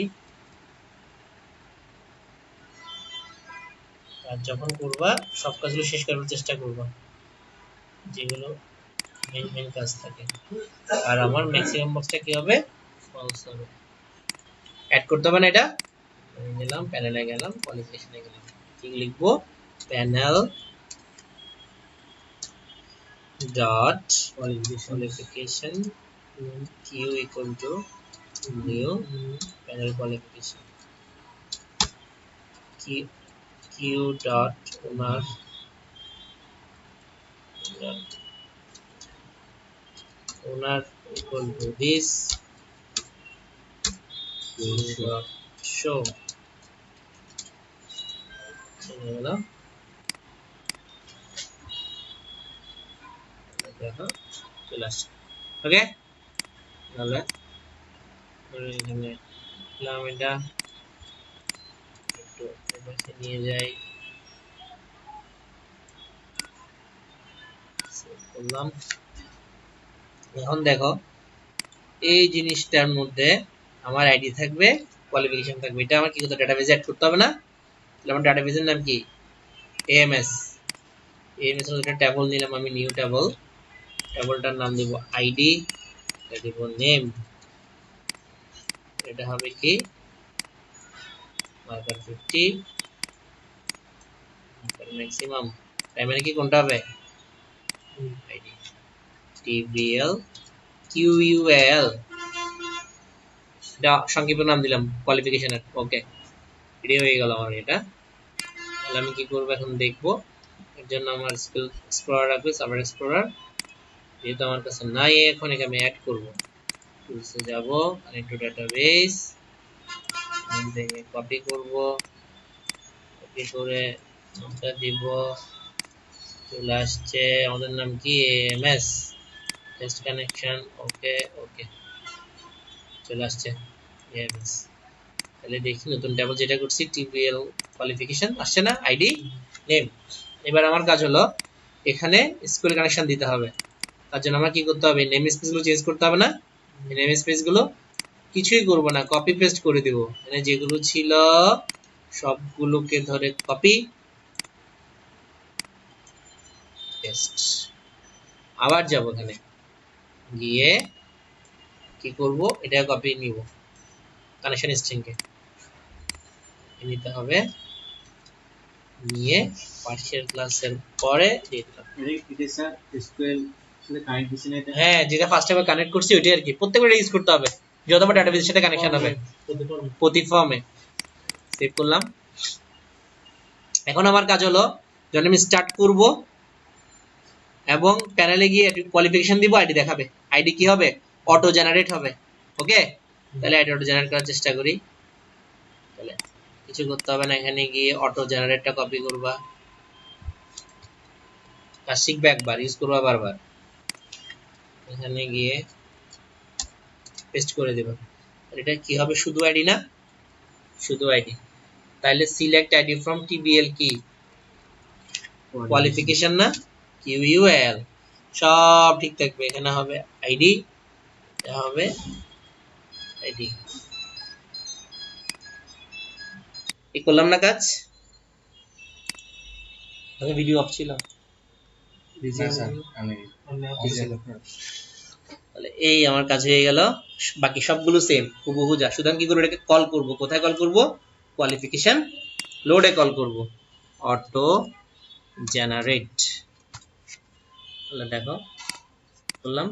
আর যখন করবা সব কাজগুলো শেষ করার চেষ্টা করবা, যেগুলো মেন মেন কাজ থাকে। আর আমার ম্যাক্সিমাম বক্সটা কি হবে, ফলস হবে। অ্যাড করতে হবে না, এটা গেলাম প্যানেলে, গেলাম কোয়ালিফিকেশনে, গেলাম কি লিখবো, panel dot qualification q equal to new panel qualification q dot owner equal to this dot show দেখো চলে আসছে। ওকে, তাহলে এখানে লিখলাম, এটা একটু এপাশে নিয়ে যাই, সেভ করলাম। এখন দেখো এই জিনিসটার মধ্যে আমার আইডি থাকবে, কোয়ালিফিকেশন থাকবে। এটা আমার কি করতে, ডাটাবেজে অ্যাড করতে হবে না? তাহলে আমার ডাটাবেজের নাম কি, এএমএস। এএমএস এর একটা ট্যাবল নিলাম আমি, নিউ ট্যাবল। ট্যাবলটার নাম দিব আইডি, এটা দিব নেম, এটা হবে কি মার্কার 50, মার্কার ম্যাক্সিমাম, প্রাইমারি কি কোনটা হবে, আইডি টিবিএল কিউইউএল, এটা সংক্ষিপ্ত নাম দিলাম কোয়ালিফিকেশনের। ওকে, রেডি হয়ে গেল আমার এটা। তাহলে আমি কি করব এখন দেখবো, এর জন্য আমার স্কিল এক্সপ্লোরার রাখবে, সার্ভার এক্সপ্লোরার, যেহেতু আমার কাছে নাই এখন, এখানে আমি অ্যাড করব। টুলসে যাব, কানেক্ট টু ডাটাবেস, এখান থেকে কপি করব, কপি করে নামটা দিব, চলে আসছে আমাদের নাম কি, এএমএস টেস্ট কানেকশন। ওকে ওকে, চলে আসছে এএমএস। তাহলে দেখি নতুন ট্যাবল যেটা করছি, টিবিএল কোয়ালিফিকেশন আসছে না, আইডি নেম। এবার আমার কাজ হলো এখানে স্কুল কানেকশন দিতে হবে। তার জন্য আমার কি করতে হবে, নেম স্পেস গুলো চেঞ্জ করতে হবে না? নেম স্পেস গুলো কিছুই করব না, কপি পেস্ট করে দিব। মানে যেগুলো ছিল সবগুলোকে ধরে কপি পেস্ট। আবার যাব এখানে গিয়ে কি করব, এটা কপি নিব, কানেকশন স্ট্রিংকে নিতে হবে, নিয়ে পার্শিয়াল ক্লাসের পরে দিয়ে দিলাম। এটা স্যার এসকিউএল সাথে কানেক্ট দিছেন এটা? হ্যাঁ, যেটা ফার্স্ট টাইম কানেক্ট করছি ওইটাই আর কি, প্রত্যেকটা ইউজ করতে হবে যতবার ডাটাবেসের সাথে কানেকশন হবে, প্রতি ফর্মে। সেভ করলাম। এখন আমার কাজ হলো, যখন আমি স্টার্ট করব এবং প্যানেলে গিয়ে কোয়ালিফিকেশন দিব, আইডি দেখাবে। আইডি কি হবে, অটো জেনারেট হবে। ওকে, তাহলে আইডি অটো জেনারেট করার চেষ্টা করি। তাহলে কিছু করতে হবে না, এখানে গিয়ে অটো জেনারেটটা কপি করবা, আর শিখবে একবার, ইউজ করবা বারবার। এখানে গিয়ে পেস্ট করে দেবা। এটা কি হবে, শুধু আইডি না, শুধু আইডি। তাহলে সিলেক্ট আইডি ফ্রম টিবিএল কি কোয়ালিফিকেশন না, কিউইউএল, সব ঠিক থাকবে। এখানে হবে আইডি, এটা হবে আইডি। এই করলাম না কাজ? আগে ভিডিও অফ ছিল, তাহলে এই আমার কাজ হয়ে গেল। বাকি সবগুলো সেম হুবহু যা, শুধু আমি কি করবো, এটাকে কল করব। কোথায় কল করব, কোয়ালিফিকেশন লোডে কল করব, অটো জেনারেট। তাহলে দেখো করলাম,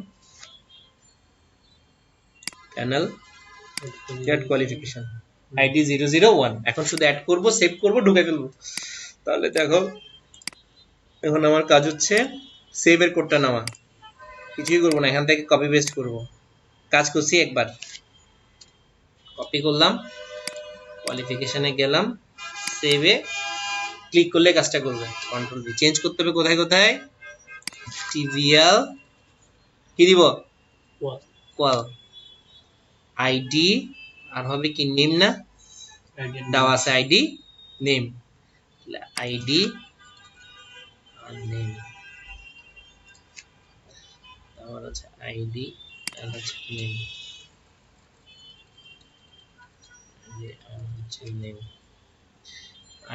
প্যানেল ডট কোয়ালিফিকেশন আইডি 001। এখন শুধু অ্যাড করব, সেভ করব, ঢুকে ফেলবো। তাহলে দেখো এখন আমার কাজ হচ্ছে সেভের কোডটা নেওয়া, কিছুই করবো না, এখান থেকে কপি পেস্ট করব। কাজ করছি একবার, কপি করলাম, কোয়ালিফিকেশনে গেলাম, সেভে ক্লিক করলে কাজটা করবে। কন্ট্রোল ভি, চেঞ্জ করতে হবে কোথায় কোথায়, টিভিএল কি দিব, কোয়াল, আইডি আর হবে কি নেম, না দেওয়া আছে আইডি নেম, আইডি আর নেম। হচ্ছে আইডি আর হচ্ছে নেম, হচ্ছে নেম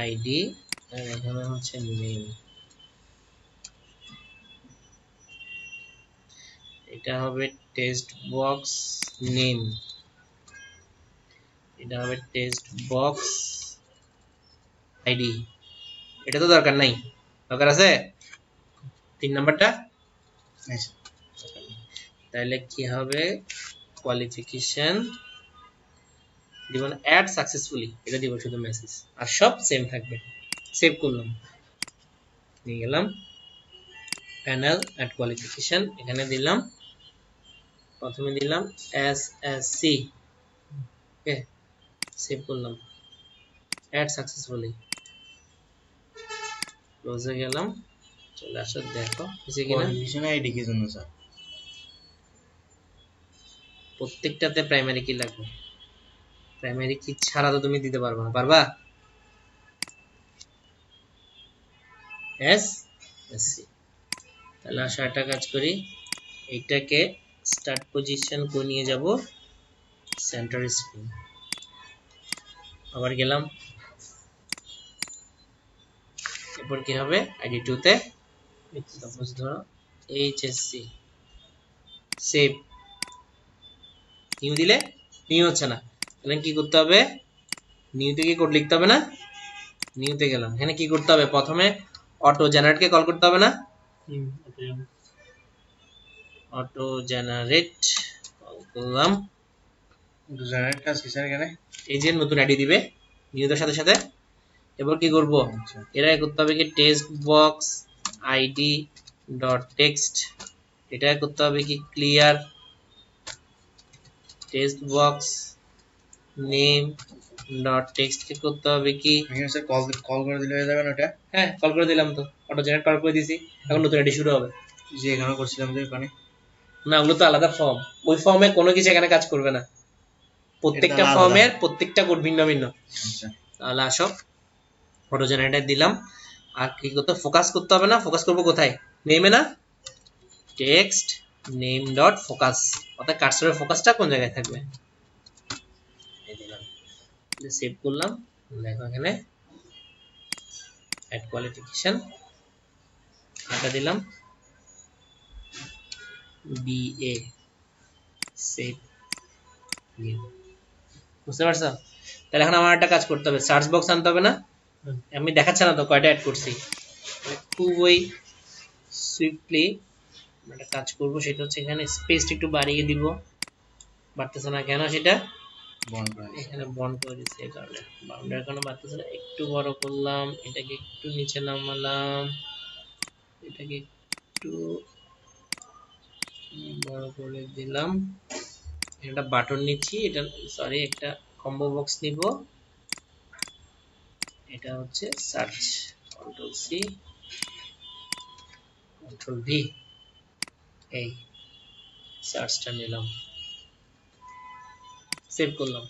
আইডি আর এখানে হচ্ছে নেম। এটা হবে টেক্সট বক্স নেম, এটা হবে টেক্সট বক্স আইডি। এটা তো দরকার নাই, দরকার আছে 3 নাম্বারটা। আচ্ছা তাহলে কি হবে, কোয়ালিফিকেশন দিব না, অ্যাড সাকসেসফুলি এটা দিব শুধু মেসেজ, আর সব সেম থাকবে। সেভ করলাম, নিয়ে গেলাম প্যানেল অ্যাড কোয়ালিফিকেশন, এখানে দিলাম প্রথমে দিলাম এসএসসি, ওকে সেভ করলাম, অ্যাড সাকসেসফুলি, ক্লোজে গেলাম, চলে আসো দেখো হয়েছে কিনা। কোয়ালিফিকেশন আইডি কি জন্য স্যার? প্রত্যেকটাতে প্রাইমারি কি লাগবে, প্রাইমারি কি ছাড়া তো তুমি দিতে পারবে না, পারবা? এসএসসি। তাহলে আসো একটা কাজ করি, এইটাকে স্টার্ট পজিশন করে নিয়ে যাব সেন্টার স্ক্রিন, আবার গেলাম, এরপর কি হবে আইডি 2 তে সাপোজ ধরো এইচএসসি, সেভ, নিউ দিলে নিউ হচ্ছে না, তাহলে কি করতে হবে, নিউতে কি কোড লিখতে হবে না, নিউতে গেলাম, এখানে কি করতে হবে, প্রথমে অটো জেনারেটকে কল করতে হবে না, অটো জেনারেট কল করলাম, জেনারেট কাজ কি স্যার এখানে? এই যে নতুন আইডি দিবে নিউদের সাথে সাথে। এবার কি করব, আচ্ছা এটা করতে হবে কি text box ID dot text, এটা করতে হবে কি clear text box name dot text, কে করতে হবে কি, এখানে স্যার কল করে দিলে হয়ে যাবে না ওটা? হ্যাঁ কল করে দিলাম তো, অটো জেনারেট কল করে দিছি, এখন নতুন আইডি শুরু হবে। যে এখানে করছিলাম যে ওখানে, না ওগুলো তো আলাদা ফর্ম, ওই ফর্মে কোনো কিছু এখানে কাজ করবে না, প্রত্যেকটা এটা আলাদা। ফর্মের প্রত্যেকটা কোড ভিন্ন ভিন্ন। আচ্ছা তাহলে আসো অটো জেনারেটর দিলাম, আর কি করতে ফোকাস করতে হবে না, ফোকাস করব কোথায়, নেমে না, টেক্সট নেম ডট ফোকাস, অর্থাৎ কার্সরের ফোকাসটা কোন জায়গায় থাকবে, এই দিলাম, সেভ করলাম, দেখো এখানে অ্যাড কোয়ালিফিকেশন, এটা দিলাম বিএ, সেভ, বুঝতে পারছো? তাহলে এখন আমার একটা কাজ করতে হবে, সার্চ বক্স আনতে হবে না, আমি দেখাচ্ছি না তো কয়টা অ্যাড করছি, খুবই সুইফটলি একটা কাজ করব, সেটা হচ্ছে এখানে স্পেসটা একটু বাড়িয়ে দিব, বাড়তেছে না কেন সেটা, বন্ধ করে দিচ্ছি। এখানে বন্ধ করে দিচ্ছি, এই কারণে বাউন্ডারি কোনো বাড়তেছে না, একটু বড় করলাম, এটাকে একটু নিচে নামালাম, এটাকে একটু বড় করে দিলাম, একটা বাটন নিচ্ছি, এটা সরি একটা কম্বো বক্স নিব, এটা হচ্ছে search, control C control V, এই সার্চটা নিলাম, সেভ করলাম,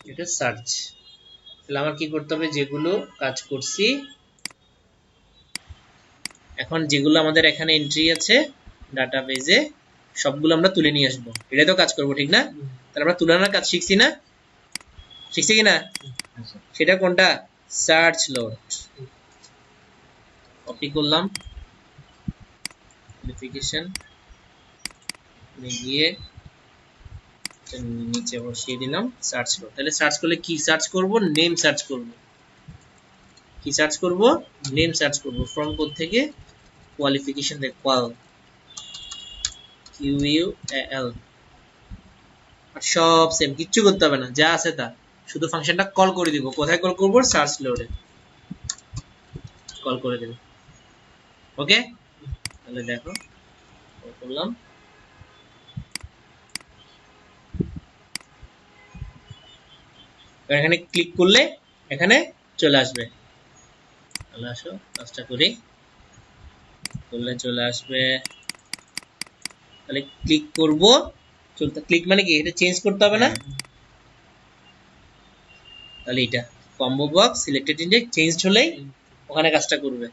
এটা সার্চ। তাহলে আমার কি করতে হবে, যেগুলো কাজ করছি এখন, যেগুলো আমাদের এখানে এন্ট্রি আছে ডাটাবেজে, সবগুলো আমরা তুলে নিয়ে আসবো, এটাই তো কাজ করবো, ঠিক না? তাহলে আমরা তুলে আনার কাজ শিখছি না, শিখছি কিনা, আচ্ছা সেটা কোনটা, সার্চ লোড, কপি করলাম নোটিফিকেশন গিয়ে নিচে বসিয়ে দিলাম, সার্চ লোড। তাহলে সার্চ করলে কি সার্চ করব, নেম সার্চ করব, কি সার্চ করব, নেম সার্চ করব, ফ্রম কোড থেকে কোয়ালিফিকেশন থেকে, কোয়াল QUAL, আর সব সেম, কিচ্ছু করতে হবে না, যা আছে তা, শুধু ফাংশনটা কল করে দিব, কোথায় কল করব, সার্চ লোডে কল করে দেব, ওকে? তাহলে দেখো কল করলাম, এখানে ক্লিক করলে এখানে চলে আসবে, তাহলে আসো কাজটা করি, করলে চলে আসবে, তাহলে ক্লিক করব, চলতে ক্লিক মানে কি, এটা চেঞ্জ করতে হবে না, তাহলে এটা combo box selected index change হলেই ওখানে কাজটা করবে।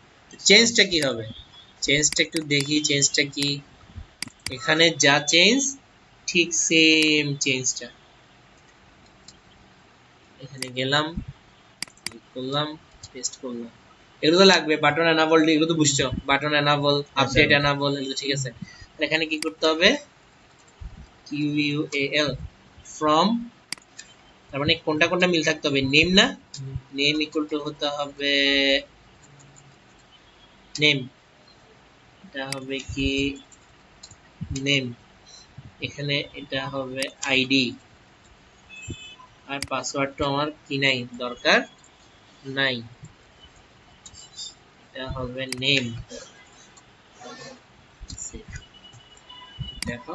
চেঞ্জটা কি হবে, চেঞ্জটা একটু দেখি, চেঞ্জটা কি, এখানে যা চেঞ্জ ঠিক সেম চেঞ্জটা এখানে গেলাম, ক্লিক করলাম, পেস্ট করলাম। এগুলো তো লাগবে, বাটন এনাবল, এগুলো তো বুঝছো, বাটন এনাবল, আপডেট এনাবল, এগুলো ঠিক আছে। এখানে কি করতে হবে, QUAL ফ্রম, তার মানে কোনটা কোনটা মিল থাকতে হবে, নেম না, নেম ইকুয়াল টু হতে হবে নেম, এটা হবে কি নেম, এখানে এটা হবে আইডি, আর পাসওয়ার্ডটা আমার কি নাই, দরকার নাই, এটা হবে নেম। দেখো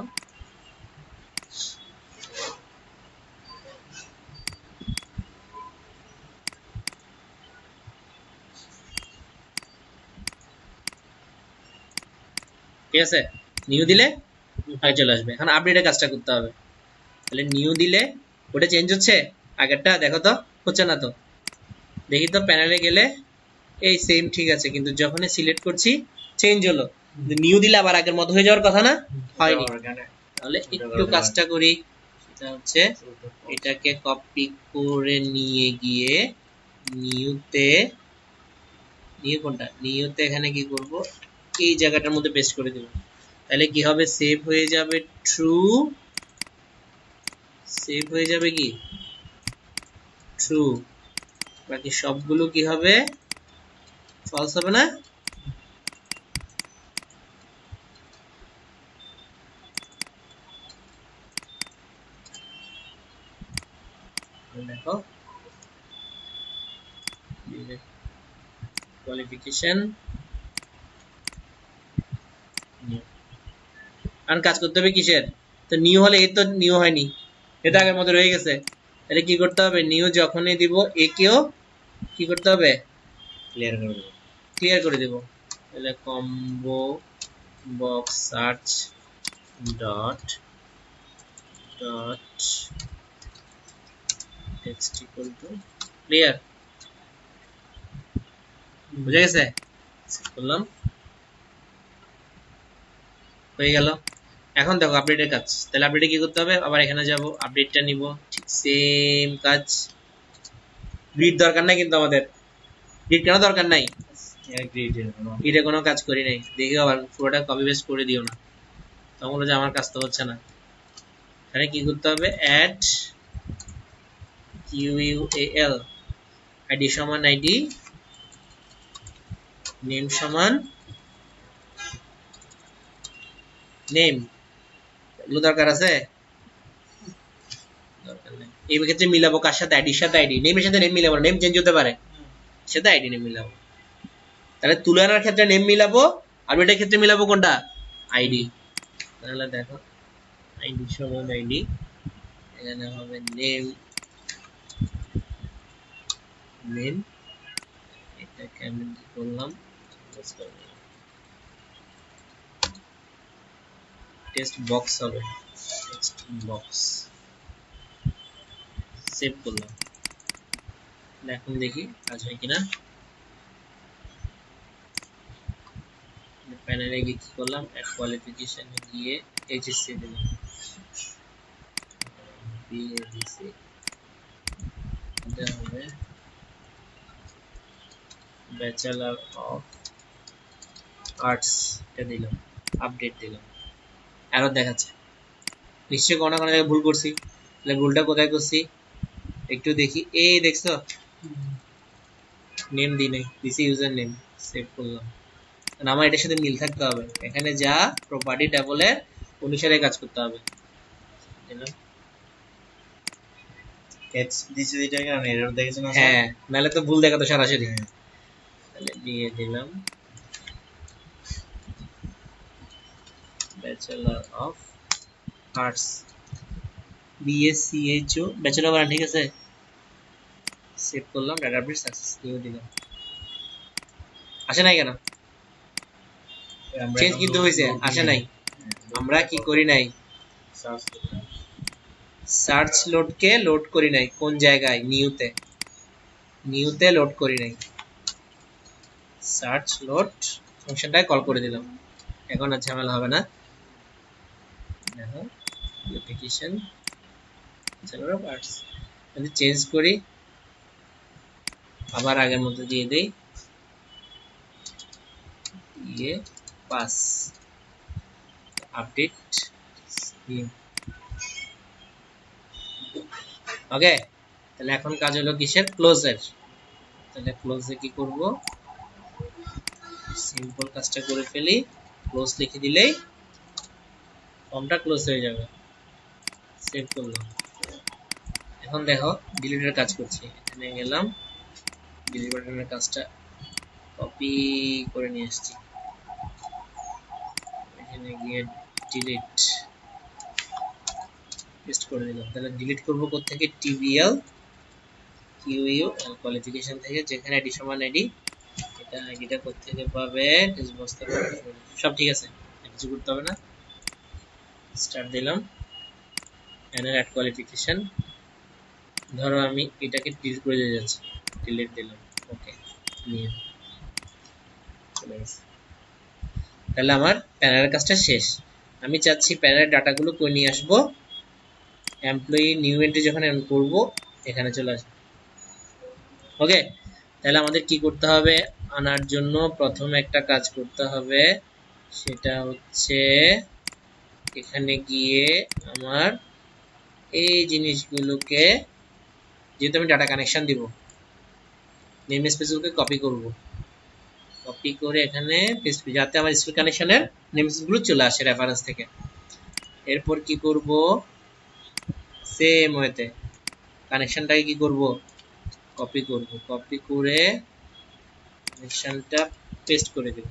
ঠিক আছে, নিউ দিলে আগে চলে আসবে। এখন আপডেটের কাজটা করতে হবে, তাহলে নিউ দিলে ওটা চেঞ্জ হচ্ছে, আগেরটা দেখো তো হচ্ছে না তো, দেখি তো প্যানেলে গেলে এই সেম ঠিক আছে, কিন্তু যখন সিলেক্ট করছি চেঞ্জ হলো, নিউ দিলে আবার আগের মতো হয়ে যাওয়ার কথা না, হয়নি। তাহলে একটু কাজটা করি, সেটা হচ্ছে এটাকে কপি করে নিয়ে গিয়ে নিউতে, নিউ কোনটা, নিউতে এখানে কি করব, এই জায়গাটার মধ্যে পেস্ট করে দেব, তাহলে কি হবে, সেভ হয়ে যাবে ট্রু, সেভ হয়ে যাবে কি ট্রু, বাকি সবগুলো কি হবে ফলস হবে না। দেখো কোয়ালিফিকেশন, আর কাজ করতে হবে কিসের, তো নিউ হলে এই তো নিউ হয়নি, এটা আগের মতো রয়ে গেছে, তাহলে কি করতে হবে, নিউ যখনই দিব একেও কি করতে হবে, ক্লিয়ার করে দেবো, ক্লিয়ার করে দেব, তাহলে combo box search dot dot text equal to clear, বুঝে গেছে, করলাম, হয়ে গেল। এখন দেখো আপডেটের কাজ, তাহলে আপডেটে কি করতে হবে, আবার এখানে যাব, আপডেটটা নিব, ঠিক সেম কাজ, গ্রিড দরকার নাই কিন্তু আমাদের, গ্রিড কেন দরকার নাই, গ্রিডে কোনো কাজ করি নাই, দেখি আবার পুরোটা কপি পেস্ট করে দিও না, তখন বলো যে আমার কাজ তো হচ্ছে না। এখানে কি করতে হবে, অ্যাড QUAL, আইডি সমান আইডি, নেম সমান নেম, এগুলো দরকার আছে, দরকার নেই। এই ক্ষেত্রে মিলাবো কার সাথে, আইডির সাথে আইডি, নেমের সাথে নেম মিলাবো, নেম চেঞ্জ হতে পারে, সাথে আইডি নেম মিলাবো, তাহলে তুলনার ক্ষেত্রে নেম মিলাবো, আর এটার ক্ষেত্রে মিলাবো কোনটা, আইডি, তাহলে দেখো আইডি সমান আইডি, এখানে হবে নেম, নেম, এটাকে আমি কি করলাম, টেক্সট বক্স হবে, টেক্সট বক্স, সেভ করলাম, এখন দেখি কাজ হয় কিনা, প্যানেলে গিয়ে কি করলাম, কোয়ালিফিকেশনে গিয়ে এইচএসসি দিলাম, বিএসসি, এটা হবে ব্যাচেলর অফ আর্টস, এটা দিলাম, আপডেট দিলাম, এরর দেখাচ্ছে, নিশ্চয়ই কোনো না কোনো জায়গায় ভুল করছি, তাহলে ভুলটা কোথায় করছি একটু দেখি, এই দেখছো নেম দিই নাই, দিছি ইউজার নেম, সেভ করলাম, কারণ আমার এটার সাথে মিল থাকতে হবে, এখানে যা প্রপার্টি টেবলের অনুসারে কাজ করতে হবে, দিলাম, দিছে যেটা কারণে এরর দেখেছ না, হ্যাঁ নাহলে তো ভুল দেখাতো সরাসরি, তাহলে দিয়ে দিলাম bachelor of arts, BSCHO, bachelor বানান ঠিক আছে, সেভ করলাম, ডাটাবেস সাকসেস নিউ দিলাম, আসে নাই কেন, চেঞ্জ কিন্তু হয়েছে, আসে নাই, আমরা কি করি নাই, সার্চ লোডকে লোড করি নাই, কোন জায়গায়, নিউতে, নিউতে লোড করি নাই, সার্চ লোড ফাংশনটাকে কল করে দিলাম, এখন আর ঝামেলা হবে না, দেখো অ্যাপ্লিকেশন জেনারেল পার্টস যদি চেঞ্জ করি আবার আগের মতো দিয়ে দেই ये পাস আপডেট স্কিম ওকে তাহলে এখন কাজ হলো কিসের ক্লোজের তাহলে ক্লোজে কি করব সিম্পল কাজটা করে ফেলি ক্লোজ লিখে দিলেই ফর্মটা ক্লোজ হয়ে যাবে সেভ করলাম এখন দেখো ডিলিটের কাজ করছি এখানে গেলাম ডিলিট বাটনের কাজটা কপি করে নিয়ে আসছি এখানে গিয়ে ডিলিট পেস্ট করে দিলাম তাহলে ডিলিট করব কোথা থেকে টিবিএল কিউইউ কোয়ালিফিকেশন থেকে যেখানে আইডি সমান আইডি এটা আইডিটা কোথা থেকে পাবে টেক্সট বক্স থেকে সব ঠিক আছে কিছু করতে হবে না স্টার্ট দিলাম এনার অ্যাড কোয়ালিফিকেশন ধরো আমি এটাকে ডিলিট করে দিয়ে যাচ্ছি ডিলিট দিলাম ওকে নিয়ে চলে গেছে তাহলে আমার প্যানেলের কাজটা শেষ আমি চাচ্ছি প্যানেলের ডাটাগুলো কই নিয়ে আসবো এমপ্লয়ি নিউ এন্ট্রি যখন এন্ড করব এখানে চলে আসবে ওকে তাহলে আমাদের কি করতে হবে আনার জন্য প্রথমে একটা কাজ করতে হবে সেটা হচ্ছে এখানে গিয়ে আমার এই জিনিসগুলোকে যেহেতু আমি ডাটা কানেকশন দিব নেম স্পেসগুলোকে কপি করব কপি করে এখানে পেস্ট যাতে আমার স্পেস কানেকশনের নেম স্পেসগুলো চলে আসে রেফারেন্স থেকে এরপর কি করব সেম ওয়েতে কানেকশনটাকে কি করব কপি করব কপি করে কানেকশনটা পেস্ট করে দেব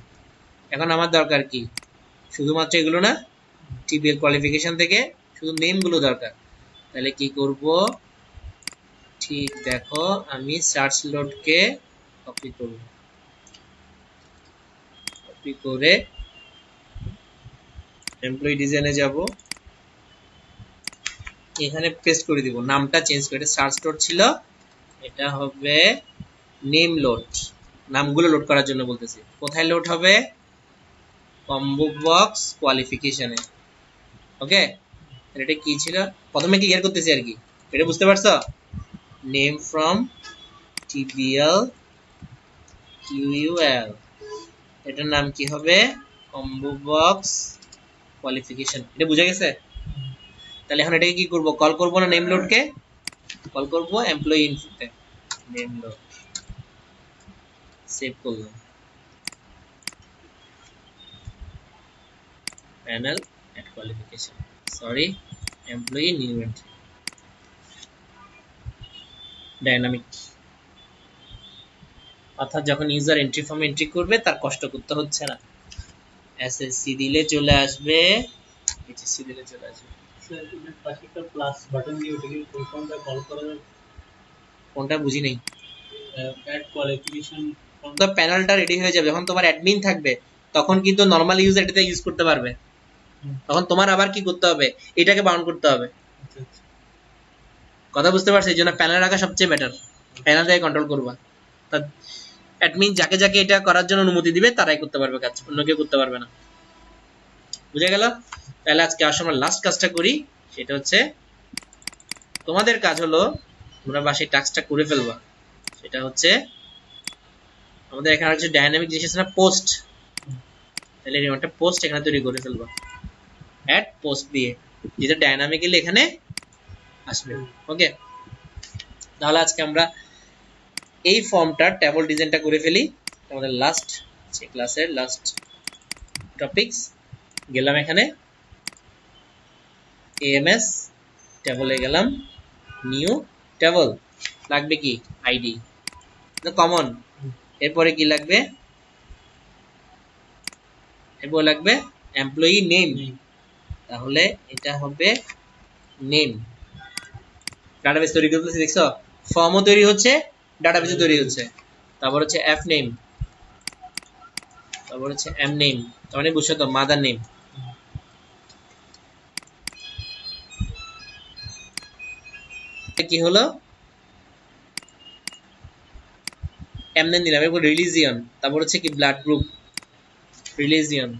এখন আমার দরকার কি শুধুমাত্র এগুলো না টিবিএল কোয়ালিফিকেশন থেকে শুধু নেমগুলো দরকার তাহলে কি করব ঠিক দেখো আমি সার্চ লোডকে কপি করব কপি করে এমপ্লয়ি ডিজাইনে যাব এখানে পেস্ট করে দিব নামটা চেঞ্জ করে সার্চ লোড ছিল এটা হবে নেম লোড নামগুলো লোড করার জন্য বলতেছি কোথায় লোড হবে কম্বো বক্স কোয়ালিফিকেশনে ওকে এটা কি ছিল প্রথমে কি ক্লিয়ার করতেছি আর কি এটা বুঝতে পারছো নেম ফ্রম টিবিএল কিউইউএল এটার নাম কি হবে কম্বো বক্স কোয়ালিফিকেশন এটা বুঝা গেছে তাহলে এখন এটাকে কি করব কল করব না নেম লোডকে কল করব এমপ্লয়ি ইনফোতে নেম লোড সেভ করলাম panel at qualification sorry employee new entry dynamic অর্থাৎ যখন ইউজার এন্ট্রি ফর্ম এন্ট্রি করবে তার কষ্ট করতে হচ্ছে না এসএসসি দিলে চলে আসবে এইচএসসি দিলে চলে আসবে স্যার এর পাশে একটা প্লাস বাটন দিয়ে ওটাকে ফুল ফর্মটা কল করা যাবে কোনটা বুঝি নাই অ্যাড কোয়ালিফিকেশন তো প্যানেলটা রেডি হয়ে যাবে যখন তোমার অ্যাডমিন থাকবে তখন কিন্তু নরমাল ইউজার এটাতে ইউজ করতে পারবে তখন তোমার আবার কি করতে হবে এটাকে বাউন্ড করতে হবে কথা বুঝতে পারছো এই জন্য প্যানেল রাখা সবচেয়ে বেটার প্যানেল থেকে কন্ট্রোল করবা তা অ্যাডমিন যাকে যাকে এটা করার জন্য অনুমতি দিবে তারাই করতে পারবে কাজ অন্য কেউ করতে পারবে না বুঝে গেল তাহলে আজকে আসলে আমরা লাস্ট কাজটা করি সেটা হচ্ছে তোমাদের কাজ হলো তোমরা বাসায় টাস্কটা করে ফেলবা সেটা হচ্ছে আমাদের এখানে হচ্ছে ডাইনামিক জিনিস আছে না পোস্ট তাহলে এরকম একটা পোস্ট এখানে তৈরি করে ফেলবা অ্যাড পোস্ট দিয়ে যেটা ডাইনামিক্যালি এখানে আসবে ওকে তাহলে আজকে আমরা এই ফর্মটার টেবল ডিজাইনটা করে ফেলি আমাদের লাস্ট ক্লাসের লাস্ট টপিকস গেলাম এখানে এএমএস টেবলে গেলাম নিউ টেবল লাগবে কি আইডি কমন এরপরে কি লাগবে এরপর লাগবে এমপ্লয়ি নেম তাহলে এটা হবে নেম ডাটাবেস তৈরি করতেছি দেখছো ফর্মও তৈরি হচ্ছে ডাটাবেসও তৈরি হচ্ছে তারপর হচ্ছে এফ নেম তারপর হচ্ছে এম নেম তার মানে বুঝছো তো মাদার নেম কি হলো এম নেম দিলাম এরপর রিলিজিয়ন তারপর হচ্ছে কি ব্লাড গ্রুপ রিলিজিয়ন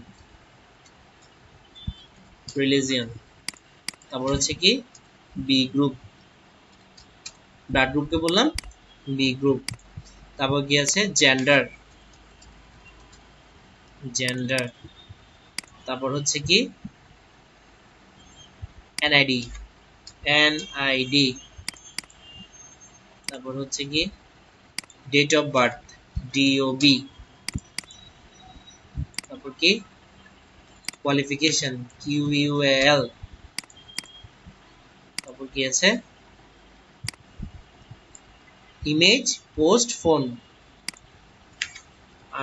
তারপর হচ্ছে কি বি গ্রুপ, ব্লাড গ্রুপকে বললাম বি গ্রুপ। তারপর কি আছে জেন্ডার, জেন্ডার। তারপর হচ্ছে কি এনআইডি, এনআইডি। তারপর হচ্ছে কি ডেট অফ বার্থ, ডিওবি। তারপর কি কোয়ালিফিকেশন, কিউইউএল। তারপর কি আছে image post phone,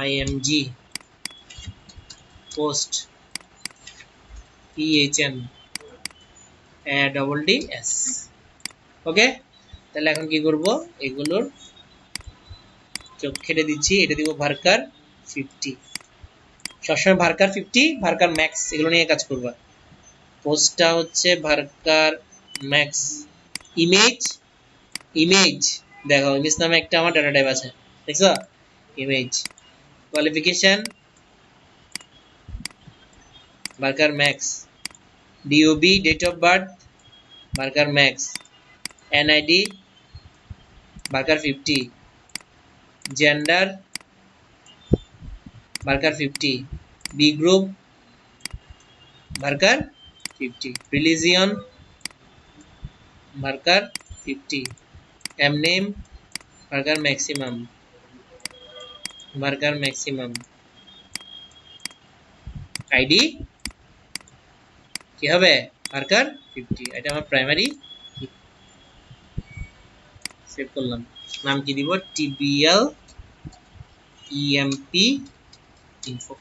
IMG post, PHN, double D S. Okay, তাহলে এখন কি করব, এগুলোর চোখ খেটে দিচ্ছি। এটা দিব ভার্কার 50, সবসময় ভার্কার 50, ভার্কার ম্যাক্স এগুলো নিয়ে কাজ করবা। পোস্টটা হচ্ছে ভার্কার ম্যাক্স। ইমেজ, ইমেজ দেখো ইমেজ নামে একটা আমার ডাটা টাইপ আছে, দেখছো image. Qualification varchar max, DOB date of birth varchar max, NID varchar 50, gender varchar 50, B group varchar 50, religion varchar 50, M name varchar maximum, varchar maximum, ID কি হবে ভার্কার 50। এটা আমার প্রাইমারি, সেভ করলাম। নাম কি দিব, টিবিএল ইএমপি ইনফো।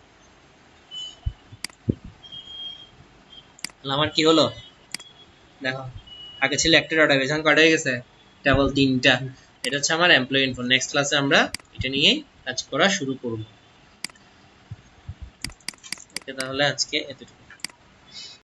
আমার কি হলো দেখো, আগে ছিল একটা ডাটাবেস, এখন কয়টা হয়ে গেছে, কেবল 3টা। এটা হচ্ছে আমার এমপ্লয়ি ইনফো। নেক্সট ক্লাসে আমরা এটা নিয়ে কাজ করা শুরু করব। ওকে, তাহলে আজকে এতটুকু।